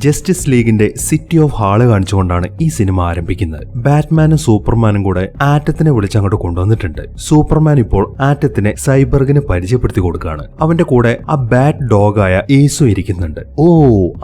Justice ലീഗിന്റെ city of hall കാണിച്ചുകൊണ്ടാണ് ഈ cinema ആരംഭിക്കുന്നത്. ബാറ്റ്മാനും സൂപ്പർമാനും കൂടെ ആറ്റത്തിനെ വിളിച്ചങ്ങോട്ട് കൊണ്ടുവന്നിട്ടുണ്ട്. സൂപ്പർമാൻ ഇപ്പോൾ ആറ്റത്തിനെ സൈബർഗിന് പരിചയപ്പെടുത്തി കൊടുക്കുകയാണ്. അവന്റെ കൂടെ ആ ബാറ്റ് ഡോഗായ ഏസു ഇരിക്കുന്നുണ്ട്. ഓ,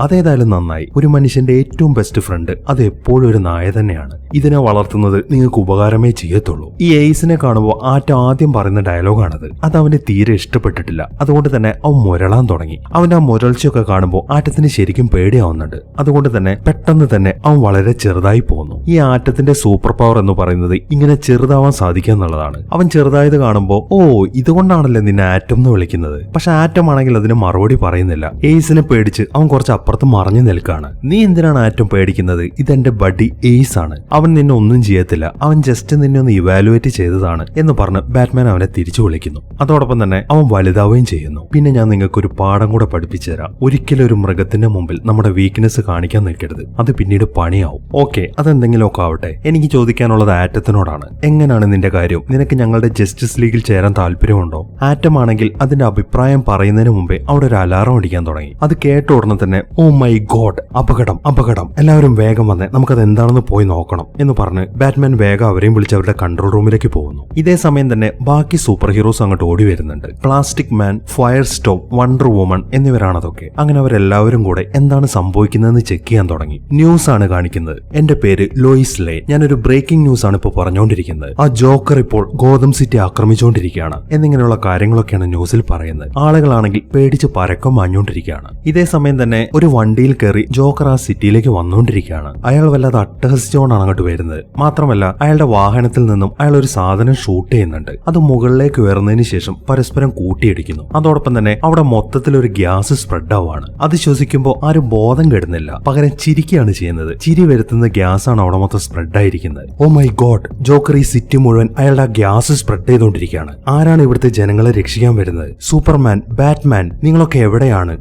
അതേതായാലും നന്നായി. ഒരു മനുഷ്യന്റെ ഏറ്റവും ബെസ്റ്റ് ഫ്രണ്ട് അത് എപ്പോഴും ഒരു നായ തന്നെയാണ്. ഇതിനെ വളർത്തുന്നത് നിങ്ങൾക്ക് ഉപകാരമേ ചെയ്യത്തുള്ളൂ. ഈ ഏസിനെ കാണുമ്പോൾ ആറ്റം ആദ്യം പറയുന്ന ഡയലോഗാണത്. അത് അവന് തീരെ ഇഷ്ടപ്പെട്ടിട്ടില്ല. അതുകൊണ്ട് തന്നെ അവൻ മുരളാൻ തുടങ്ങി. അവന്റെ ആ മുരൾച്ചയൊക്കെ കാണുമ്പോൾ ആറ്റത്തിന് ശരിക്കും പേടിയാവുന്നുണ്ട്. അതുകൊണ്ട് തന്നെ പെട്ടെന്ന് തന്നെ അവൻ വളരെ ചെറുതായി പോകുന്നു. ഈ ആറ്റത്തിന്റെ സൂപ്പർ പവർ എന്ന് പറയുന്നത് ഇങ്ങനെ ചെറുതാവാൻ സാധിക്കുക എന്നുള്ളതാണ്. അവൻ ചെറുതായത് കാണുമ്പോൾ ഓ, ഇതുകൊണ്ടാണല്ലേ നിന്നെ ആറ്റം എന്ന് വിളിക്കുന്നത്. പക്ഷെ ആറ്റം ആണെങ്കിൽ അതിന് മറുപടി പറയുന്നില്ല. ഏസിനെ പേടിച്ച് അവൻ കുറച്ച് അപ്പുറത്ത് മറഞ്ഞു നിൽക്കുകയാണ്. നീ എന്തിനാണ് ആറ്റം പേടിക്കുന്നത്? ഇതെന്റെ ബഡി ഏസ് ആണ്. അവൻ നിന്നെ ഒന്നും ചെയ്യത്തില്ല. അവൻ ജസ്റ്റ് നിന്നെ ഒന്ന് ഇവാലുവേറ്റ് ചെയ്തതാണ് എന്ന് പറഞ്ഞ് ബാറ്റ്മാൻ അവനെ തിരിച്ചു വിളിക്കുന്നു. അതോടൊപ്പം തന്നെ അവൻ വലുതാവുകയും ചെയ്യുന്നു. പിന്നെ ഞാൻ നിങ്ങൾക്ക് ഒരു പാഠം കൂടെ പഠിപ്പിച്ചു തരാം. ഒരിക്കലും ഒരു മൃഗത്തിന്റെ മുമ്പിൽ നമ്മുടെ വീക്ക്നെസ് കാണിക്കാൻ നിൽക്കരുത്. അത് പിന്നീട് പണിയാവും. ഓക്കെ, അതെന്തെങ്കിലുമൊക്കെ ആവട്ടെ. എനിക്ക് ചോദിക്കാനുള്ളത് ആറ്റത്തിനോടാണ്. എങ്ങനെയാണ് നിന്റെ കാര്യം? നിനക്ക് ഞങ്ങളുടെ ജസ്റ്റിസ് ലീഗിൽ ചേരാൻ താല്പര്യമുണ്ടോ? ആറ്റം ആണെങ്കിൽ അതിന്റെ അഭിപ്രായം പറയുന്നതിന് മുമ്പേ അവിടെ ഒരു അലാറം അടിക്കാൻ തുടങ്ങി. അത് കേട്ട ഉടനെ തന്നെ ഓ മൈ ഗോഡ്, അപകടം അപകടം, എല്ലാവരും വേഗം വന്നേ, നമുക്കത് എന്താണെന്ന് പോയി നോക്കണം എന്ന് പറഞ്ഞ് ബാറ്റ്മാൻ വേഗം അവരെയും വിളിച്ച് അവരുടെ കൺട്രോൾ റൂമിലേക്ക് പോകുന്നു. ഇതേ സമയം തന്നെ ബാക്കി സൂപ്പർ ഹീറോസ് അങ്ങോട്ട് ഓടി വരുന്നുണ്ട്. പ്ലാസ്റ്റിക് മാൻ, ഫയർ സ്റ്റോം, വണ്ടർ വുമൺ എന്നിവരാണതൊക്കെ. അങ്ങനെ അവരെല്ലാവരും കൂടെ എന്താണ് സംഭവിക്കുന്നതെന്ന് ചെക്ക് ചെയ്യാൻ തുടങ്ങി. ന്യൂസ് ആണ് കാണിക്കുന്നത്. എന്റെ പേര് ലോയിസ് ലെയ്ൻ. ഞാനൊരു ബ്രേക്കിംഗ് ന്യൂസ് ആണ് ഇപ്പോൾ പറഞ്ഞുകൊണ്ടിരിക്കുന്നത്. ആ ജോക്കർ ഇപ്പോൾ ഗോതം സിറ്റി ആക്രമിച്ചുകൊണ്ടിരിക്കുകയാണ് എന്നിങ്ങനെയുള്ള കാര്യങ്ങളൊക്കെയാണ് ന്യൂസിൽ പറയുന്നത്. ആളുകളാണെങ്കിൽ പേടിച്ച് പരക്കം മാഞ്ഞുകൊണ്ടിരിക്കുകയാണ്. ഇതേ സമയം തന്നെ ഒരു വണ്ടിയിൽ കയറി ജോക്കർ ആ സിറ്റിയിലേക്ക് വന്നുകൊണ്ടിരിക്കുകയാണ്. അയാൾ വല്ലാതെ അട്ടഹസിച്ചുകൊണ്ടാണ് അങ്ങോട്ട് വരുന്നത്. മാത്രമല്ല അയാളുടെ വാഹനത്തിൽ നിന്നും അയാൾ ഒരു സാധനം ഷൂട്ട് ചെയ്യുന്നുണ്ട്. അത് മുകളിലേക്ക് ഉയർന്നതിന് ശേഷം പരസ്പരം കൂട്ടിയിടിക്കുന്നു. അതോടൊപ്പം തന്നെ അവിടെ മൊത്തത്തിൽ ഒരു ഗ്യാസ് സ്പ്രെഡ് ആവുകയാണ്. അത് ശ്വസിക്കുമ്പോൾ ആരും ബോധം കെടുന്നില്ല, പകരം ചിരിക്കുകയാണ് ചെയ്യുന്നത്. ചിരി വരുത്തുന്ന ഗ്യാസ് ആണ് അവിടെ മൊത്തം സ്പ്രെഡ് ആയിരിക്കുന്നത്. ഓ മൈ ഗോഡ്, ജോക്കർ ഈ സിറ്റി മുഴുവൻ അയാളുടെ ഗ്യാസ് സ്പ്രെഡ് ചെയ്തുകൊണ്ടിരിക്കുകയാണ്. ആരാണ് ഇവിടുത്തെ ജനങ്ങളെ രക്ഷിക്കാൻ വരുന്നത്? സൂപ്പർമാൻ, ബാറ്റ്മാൻ, നിങ്ങളൊക്കെ എവിടെയാണ്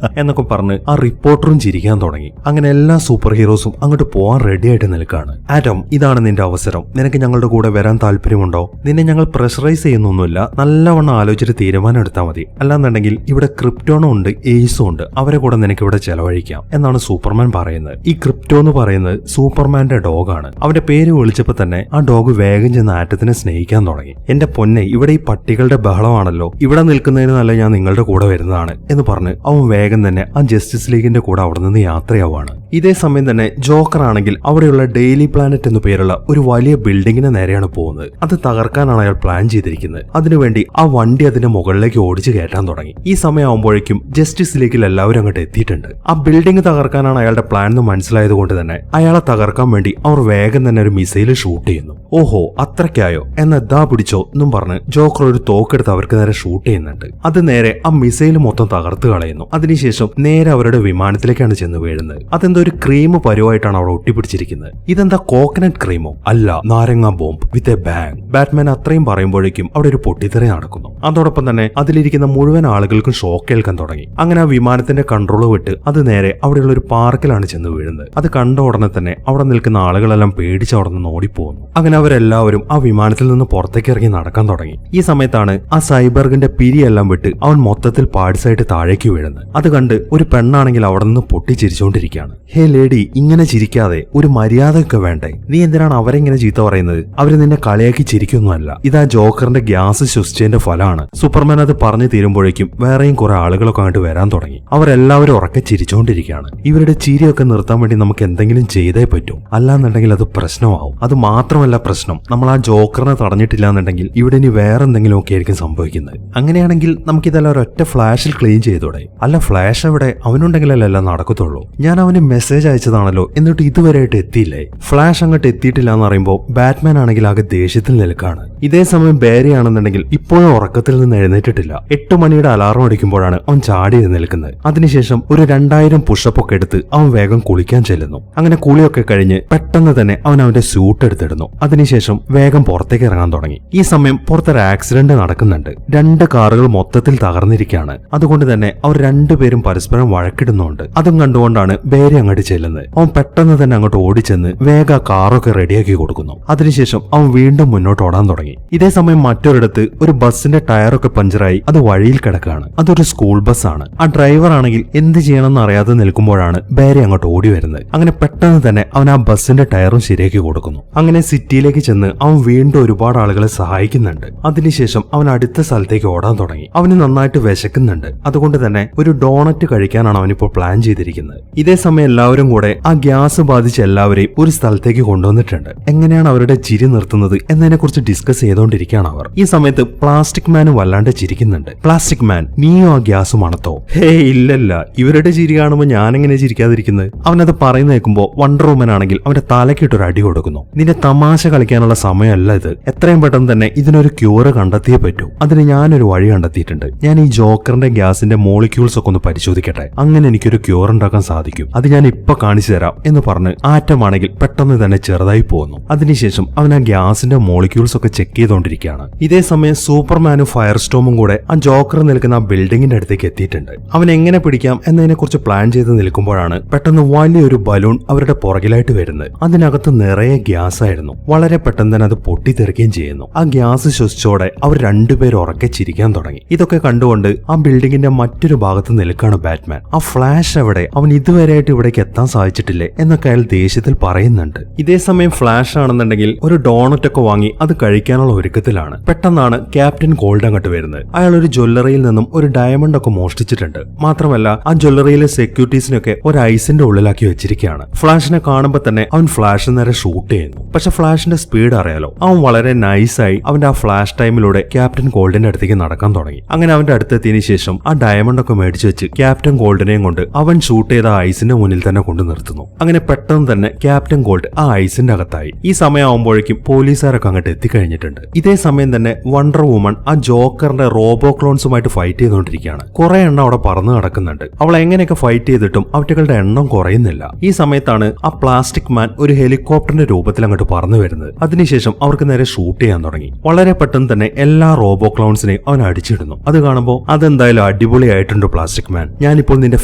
എന്നൊക്കെ പറഞ്ഞ് ആ റിപ്പോർട്ടറും ചിരിക്കാൻ തുടങ്ങി. അങ്ങനെ എല്ലാ സൂപ്പർ ഹീറോസും അങ്ങോട്ട് പോവാൻ റെഡി ആയിട്ട് നിൽക്കുകയാണ്. ആറ്റം, ഇതാണ് നിന്റെ അവസരം. നിനക്ക് ഞങ്ങളുടെ കൂടെ വരാൻ താല്പര്യമുണ്ടോ? നിന്നെ ഞങ്ങൾ പ്രഷറൈസ് ചെയ്യുന്നൊന്നുമില്ല. നല്ലവണ്ണം ആലോചിച്ചിട്ട് തീരുമാനം എടുത്താൽ മതി. അല്ലാന്നുണ്ടെങ്കിൽ ഇവിടെ ക്രിപ്റ്റോണും ഉണ്ട്, ഏസും ഉണ്ട്. അവരെ കൂടെ നിനക്ക് ഇവിടെ ചെലവഴിക്കാം എന്നാണ് സൂപ്പർമാൻ പറയുന്നത്. ഈ ക്രിപ്റ്റോ എന്ന് പറയുന്നത് സൂപ്പർമാന്റെ ഡോഗാണ്. അവന്റെ പേര് വിളിച്ചപ്പോ തന്നെ ആ ഡോഗ് വേഗം ചെന്ന് ആറ്റത്തിനെ സ്നേഹിക്കാൻ തുടങ്ങി. എന്റെ പൊന്നെ, ഇവിടെ ഈ പട്ടികളുടെ ബഹളമാണല്ലോ, ഇവിടെ നിൽക്കുന്നതിന് നല്ല ഞാൻ നിങ്ങളുടെ കൂടെ വരുന്നതാണ് എന്ന് പറഞ്ഞ് അവൻ വേഗം തന്നെ ആ ജസ്റ്റിസ് ലീഗിന്റെ കൂടെ അവിടെ നിന്ന് യാത്രയാവാണ്. ഇതേ സമയം തന്നെ ജോക്കർ ആണെങ്കിൽ അവിടെയുള്ള ഡെയിലി പ്ലാനറ്റ് എന്നു പേരുള്ള ഒരു വലിയ ബിൽഡിങ്ങിന് നേരെയാണ് പോകുന്നത്. അത് തകർക്കാനാണ് അയാൾ പ്ലാൻ ചെയ്തിരിക്കുന്നത്. അതിനുവേണ്ടി ആ വണ്ടി അതിന്റെ മുകളിലേക്ക് ഓടിച്ചു കയറ്റാൻ തുടങ്ങി. ഈ സമയമാകുമ്പോഴേക്കും ജസ്റ്റിസ് ലീഗിൽ എല്ലാവരും അങ്ങോട്ട് എത്തിയിട്ടുണ്ട്. ആ ബിൽഡിംഗ് തകർക്കാനാണ് അയാളുടെ പ്ലാൻ എന്ന് മനസ്സിലായത് കൊണ്ട് തന്നെ അയാളെ തകർക്കാൻ വേണ്ടി അവർ വേഗം തന്നെ ഒരു മിസൈൽ ഷൂട്ട് ചെയ്യുന്നു. ഓഹോ, അത്രയ്ക്കായോ, എന്നാ ദാ പിടിച്ചോ എന്നും പറഞ്ഞ് ജോക്കർ ഒരു തോക്കെടുത്ത് അവർക്ക് നേരെ ഷൂട്ട് ചെയ്യുന്നുണ്ട്. അത് നേരെ ആ മിസൈൽ മൊത്തം തകർത്ത് കളയുന്നു. അതിനുശേഷം നേരെ അവരുടെ വിമാനത്തിലേക്കാണ് ചെന്ന് വീഴുന്നത്. അതെന്തോ ഒരു ക്രീം പരുവായിട്ടാണ് അവിടെ ഒട്ടിപ്പിടിച്ചിരിക്കുന്നത്. ഇതെന്താ കോക്കനട്ട് ക്രീമോ? അല്ല, നാരങ്ങ bomb with a bang. Batman അത്രയും പറയുമ്പോഴേക്കും അവിടെ ഒരു പൊട്ടിത്തെറി നടക്കുന്നു. അതോടൊപ്പം തന്നെ അതിലിരിക്കുന്ന മുഴുവൻ ആളുകൾക്കും ഷോക്ക് കേൾക്കാൻ തുടങ്ങി. അങ്ങനെ ആ വിമാനത്തിന്റെ കൺട്രോൾ വിട്ട് അത് നേരെ അവിടെയുള്ള ഒരു പാർക്കിലാണ് ചെന്ന് വീഴുന്നത്. അത് കണ്ട ഉടനെ തന്നെ അവിടെ നിൽക്കുന്ന ആളുകളെല്ലാം പേടിച്ച് അവിടെ നിന്ന് ഓടിപ്പോകുന്നു. അങ്ങനെ അവരെല്ലാവരും ആ വിമാനത്തിൽ നിന്ന് പുറത്തേക്ക് ഇറങ്ങി നടക്കാൻ തുടങ്ങി. ഈ സമയത്താണ് ആ സൈബർഗിന്റെ പിരിയെല്ലാം വിട്ട് അവൻ മൊത്തത്തിൽ പാഴ്സായിട്ട് താഴേക്ക് വീഴുന്നത്. അത് കണ്ട് ഒരു പെണ്ണാണെങ്കിൽ അവിടെ നിന്ന് പൊട്ടിച്ചിരിച്ചുകൊണ്ടിരിക്കുകയാണ്. ഹേ ലേഡി, ഇങ്ങനെ ചിരിക്കാതെ, ഒരു മര്യാദയൊക്കെ വേണ്ടേ? നീ എന്തിനാണ് അവരെ ഇങ്ങനെ ചീത്ത പറയുന്നത്? അവര് നിന്നെ കളിയാക്കി ചിരിക്കൊന്നുമല്ല. ഇതാ ജോക്കറിന്റെ ഗ്യാസ് ശ്വസിച്ചതിന്റെ ഫലമാണ്. സൂപ്പർമാൻ അത് പറഞ്ഞു തീരുമ്പോഴേക്കും വേറെയും കുറെ ആളുകളൊക്കെ അങ്ങോട്ട് വരാൻ തുടങ്ങി. അവരെല്ലാവരും ഉറക്കെ ചിരിച്ചുകൊണ്ടിരിക്കുകയാണ്. ഇവരുടെ ചിരിയൊക്കെ നിർത്താൻ വേണ്ടി നമുക്ക് എന്തെങ്കിലും ചെയ്തേ പറ്റൂ, അല്ലാന്നുണ്ടെങ്കിൽ അത് പ്രശ്നമാവും. അത് മാത്രമല്ല പ്രശ്നം, നമ്മൾ ആ ജോക്കറിനെ തടഞ്ഞിട്ടില്ല എന്നുണ്ടെങ്കിൽ ഇവിടെ ഇനി വേറെ എന്തെങ്കിലും ഒക്കെ ആയിരിക്കും സംഭവിക്കുന്നത്. അങ്ങനെയാണെങ്കിൽ നമുക്കിതെല്ലാം ഒരൊറ്റ ഫ്ലാഷിൽ ക്ലീൻ ചെയ്തോടെ. അല്ല, ഫ്ലാഷ് എവിടെ? അവനുണ്ടെങ്കിലല്ല എല്ലാം നടക്കത്തുള്ളൂ. ഞാൻ അവന് മെസ്സേജ് അയച്ചതാണല്ലോ, എന്നിട്ട് ഇതുവരെയായിട്ട് എത്തിയില്ലേ? ഫ്ലാഷ് അങ്ങോട്ട് എത്തിയിട്ടില്ല എന്ന് പറയുമ്പോൾ ബാറ്റ്മാൻ ആണെങ്കിൽ ആകെ ദേഷ്യത്തിൽ നിൽക്കാണ്. ഇതേ സമയം ബേരി ആണെന്നുണ്ടെങ്കിൽ ഇപ്പോഴും ഉറക്കത്തിൽ നിന്ന് എഴുന്നേറ്റിട്ടില്ല. 8 മണിയുടെ അലാറം അടിക്കുമ്പോഴാണ് അവൻ ചാടി എഴുന്നേൽക്കുന്നത്. അതിനുശേഷം ഒരു 2000 പുഷപ്പ് ഒക്കെ എടുത്ത് അവൻ വേഗം കുളിക്കാൻ ചെല്ലുന്നു. അങ്ങനെ കുളിയൊക്കെ കഴിഞ്ഞ് പെട്ടെന്ന് തന്നെ അവൻ അവന്റെ സ്യൂട്ട് എടുത്തിടുന്നു. അതിനുശേഷം വേഗം പുറത്തേക്ക് ഇറങ്ങാൻ തുടങ്ങി. ഈ സമയം പുറത്തൊരു ആക്സിഡന്റ് നടക്കുന്നുണ്ട്. 2 കാറുകൾ മൊത്തത്തിൽ തകർന്നിരിക്കുകയാണ്. അതുകൊണ്ട് തന്നെ അവർ രണ്ടുപേരും പരസ്പരം വഴക്കിടുന്നുണ്ട്. അതും കണ്ടുകൊണ്ടാണ് ബേരി അങ്ങോട്ട് ചെല്ലുന്നത്. അവൻ പെട്ടെന്ന് തന്നെ അങ്ങോട്ട് ഓടിച്ചെന്ന് വേഗം കാറൊക്കെ റെഡിയാക്കി കൊടുക്കുന്നു. അതിനുശേഷം അവൻ വീണ്ടും മുന്നോട്ട് ഓടാൻ തുടങ്ങി. ഇതേ സമയം മറ്റൊരിടത്ത് ഒരു ബസ്സിന്റെ ടയറൊക്കെ പഞ്ചറായി അത് വഴിയിൽ കിടക്കുകയാണ്. അതൊരു സ്കൂൾ ബസ്സാണ്. ആ ഡ്രൈവർ ആണെങ്കിൽ എന്ത് ചെയ്യണമെന്ന് അറിയാതെ നിൽക്കുമ്പോഴാണ് ബാരി അങ്ങോട്ട് ഓടി വരുന്നത്. അങ്ങനെ പെട്ടെന്ന് തന്നെ അവൻ ആ ബസ്സിന്റെ ടയറും ശരിയാക്കി കൊടുക്കുന്നു. അങ്ങനെ സിറ്റിയിലേക്ക് ചെന്ന് അവൻ വീണ്ടും ഒരുപാട് ആളുകളെ സഹായിക്കുന്നുണ്ട്. അതിനുശേഷം അവൻ അടുത്ത സ്ഥലത്തേക്ക് ഓടാൻ തുടങ്ങി. അവന് നന്നായിട്ട് വിശക്കുന്നുണ്ട്. അതുകൊണ്ട് തന്നെ ഒരു ഡോണറ്റ് കഴിക്കാനാണ് അവനിപ്പോൾ പ്ലാൻ ചെയ്തിരിക്കുന്നത്. ഇതേ സമയം എല്ലാവരും കൂടെ ആ ഗ്യാസ് ബാധിച്ച എല്ലാവരെയും ഒരു സ്ഥലത്തേക്ക് കൊണ്ടുവന്നിട്ടുണ്ട്. എങ്ങനെയാണ് അവരുടെ ചിരി നിർത്തുന്നത് എന്നതിനെ കുറിച്ച് ഡിസ്കസ് ചെയ്തുകൊണ്ടിരിക്കുകയാണ് അവർ. ഈ സമയത്ത് പ്ലാസ്റ്റിക് മാനും വല്ലാണ്ട് ചിരിക്കുന്നുണ്ട്. പ്ലാസ്റ്റിക് മാൻ, നീയോ ആ ഗ്യാസ് മണത്തോ? ഹേ ഇല്ലല്ല, ഇവരുടെ ചിരി കാണുമ്പോൾ ഞാനെങ്ങനെ ചിരിക്കാതിരിക്കുന്നത്? അവനത് പറയുന്ന കേൾക്കുമ്പോൾ വണ്ടർ വുമൻ ആണെങ്കിൽ അവന്റെ തലക്കിട്ടൊരു അടി കൊടുക്കുന്നു. നിന്റെ തമാശ കളിക്കാനുള്ള സമയമല്ല ഇത്. എത്രയും പെട്ടെന്ന് തന്നെ ഇതിനൊരു ക്യൂറ് കണ്ടെത്തിയേ പറ്റൂ. അതിന് ഞാനൊരു വഴി കണ്ടെത്തിയിട്ടുണ്ട്. ഞാൻ ഈ ജോക്കറിന്റെ ഗ്യാസിന്റെ മോളിക്യൂൾസ് ഒക്കെ ഒന്ന് പരിശോധിക്കട്ടെ. അങ്ങനെ എനിക്കൊരു ക്യൂർ ഉണ്ടാക്കാൻ സാധിക്കും. അത് ഞാൻ ഇപ്പൊ കാണിച്ചു തരാം എന്ന് പറഞ്ഞ് ആറ്റമാണെങ്കിൽ പെട്ടെന്ന് തന്നെ ചെറുതായി പോകുന്നു. അതിനുശേഷം അവൻ ആ ഗ്യാസിന്റെ മോളിക്യൂൾസ് ഒക്കെ ചെക്ക് ചെയ്തുകൊണ്ടിരിക്കുകയാണ്. ഇതേ സമയം സൂപ്പർമാനും ഫയർ സ്റ്റോമും കൂടെ ആ ജോക്കർ നിൽക്കുന്ന ആ ബിൽഡിങ്ങിന്റെ അടുത്തേക്ക് എത്തിയിട്ടുണ്ട്. അവൻ എങ്ങനെ പിടിക്കാം എന്നതിനെ കുറിച്ച് പ്ലാൻ ചെയ്ത് നിൽക്കുമ്പോഴാണ് പെട്ടെന്ന് വലിയൊരു ബലൂൺ അവരുടെ പുറകിലായിട്ട് വരുന്നത്. അതിനകത്ത് നിറയെ ഗ്യാസ് ആയിരുന്നു. വളരെ പെട്ടെന്ന് തന്നെ അത് പൊട്ടിത്തെറിക്കുകയും ചെയ്യുന്നു. ആ ഗ്യാസ് ശ്വസിച്ചോടെ അവർ രണ്ടുപേരും ഉറക്കെ ചിരിക്കാൻ തുടങ്ങി. ഇതൊക്കെ കണ്ടുകൊണ്ട് ആ ബിൽഡിങ്ങിന്റെ മറ്റൊരു ഭാഗത്ത് നിൽക്കാണ് ബാറ്റ്മാൻ. ആ ഫ്ലാഷ് എവിടെ? അവൻ ഇതുവരെയായിട്ട് ഇവിടേക്ക് എത്താൻ സാധിച്ചിട്ടില്ലേ എന്നൊക്കെ അയാൾ ദേഷ്യത്തിൽ പറയുന്നുണ്ട്. ഇതേ സമയം ഫ്ലാഷ് ആണെന്നുണ്ടെങ്കിൽ ഒരു ഡോണറ്റ് ഒക്കെ വാങ്ങി അത് കഴിക്കാനുള്ള ഒരുക്കത്തിലാണ്. പെട്ടെന്നാണ് ക്യാപ്റ്റൻ ഗോൾഡ് അങ്ങോട്ട് വരുന്നത്. അയാൾ ഒരു ജ്വല്ലറിയിൽ നിന്നും ഒരു ഡയമണ്ട് ഒക്കെ മോഷ്ടിച്ചിട്ടുണ്ട്. മാത്രമല്ല ആ ജ്വല്ലറിയിലെ സെക്യൂരിറ്റീസിനൊക്കെ ഒരു ഐസിന്റെ ഉള്ളിലാക്കി വെച്ചിരിക്കുകയാണ്. ഫ്ലാഷിനെ കാണുമ്പോൾ തന്നെ അവൻ ഫ്ലാഷ് നേരെ ഷൂട്ട് ചെയ്യുന്നു. പക്ഷെ ഫ്ലാഷിന്റെ സ്പീഡ് അറിയാലോ. അവൻ വളരെ നൈസായി അവന്റെ ആ ഫ്ലാഷ് ടൈമിലൂടെ ക്യാപ്റ്റൻ ഗോൾഡിന്റെ അടുത്തേക്ക് നടക്കാൻ തുടങ്ങി. അങ്ങനെ അവന്റെ അടുത്തെത്തിയതിനു ശേഷം ആ ഡയമണ്ട് ഒക്കെ മേടിച്ചു വെച്ച് ക്യാപ്റ്റൻ ഗോൾഡിനെയും കൊണ്ട് അവൻ ഷൂട്ട് ചെയ്ത ഐസിന്റെ മുന്നിൽ തന്നെ കൊണ്ട് നിർത്തുന്നു. അങ്ങനെ പെട്ടെന്ന് തന്നെ ക്യാപ്റ്റൻ ഗോൾഡ് ആ ഐസിന്റെ അകത്തായി. ഈ സമയമാകുമ്പോഴേക്കും പോലീസുകാരൊക്കെ അങ്ങോട്ട് എത്തിക്കഴിഞ്ഞിട്ടുണ്ട്. ഇതേ സമയം തന്നെ വണ്ടർ വുമൺ ആ ജോക്കറിന്റെ റോബോ ക്ലോൺസുമായിട്ട് ഫൈറ്റ് ചെയ്തുകൊണ്ടിരിക്കുകയാണ്. കുറെ എണ്ണം അവിടെ പറന്ന് നടക്കുന്നുണ്ട്. അവൾ എങ്ങനെയൊക്കെ ഫൈറ്റ് ചെയ്തിട്ടും അവറ്റകളുടെ എണ്ണം കുറയുന്നില്ല. ഈ സമയത്താണ് ആ പ്ലാസ്റ്റിക് മാൻ ഒരു ഹെലികോപ്റ്ററിന്റെ രൂപത്തിൽ അങ്ങോട്ട് പറന്നു വരുന്നത്. അതിനുശേഷം അവർക്ക് നേരെ ഷൂട്ട് ചെയ്യാൻ തുടങ്ങി. വളരെ പെട്ടെന്ന് തന്നെ എല്ലാ റോബോ ക്ലോൺസിനെയും അവൻ അടിച്ചിടുന്നു. അത് കാണുമ്പോൾ അതെന്തായാലും അടിപൊളിയായിട്ടുണ്ട് പ്ലാസ്റ്റിക് മാൻ. ഞാനിപ്പോൾ നിന്റെ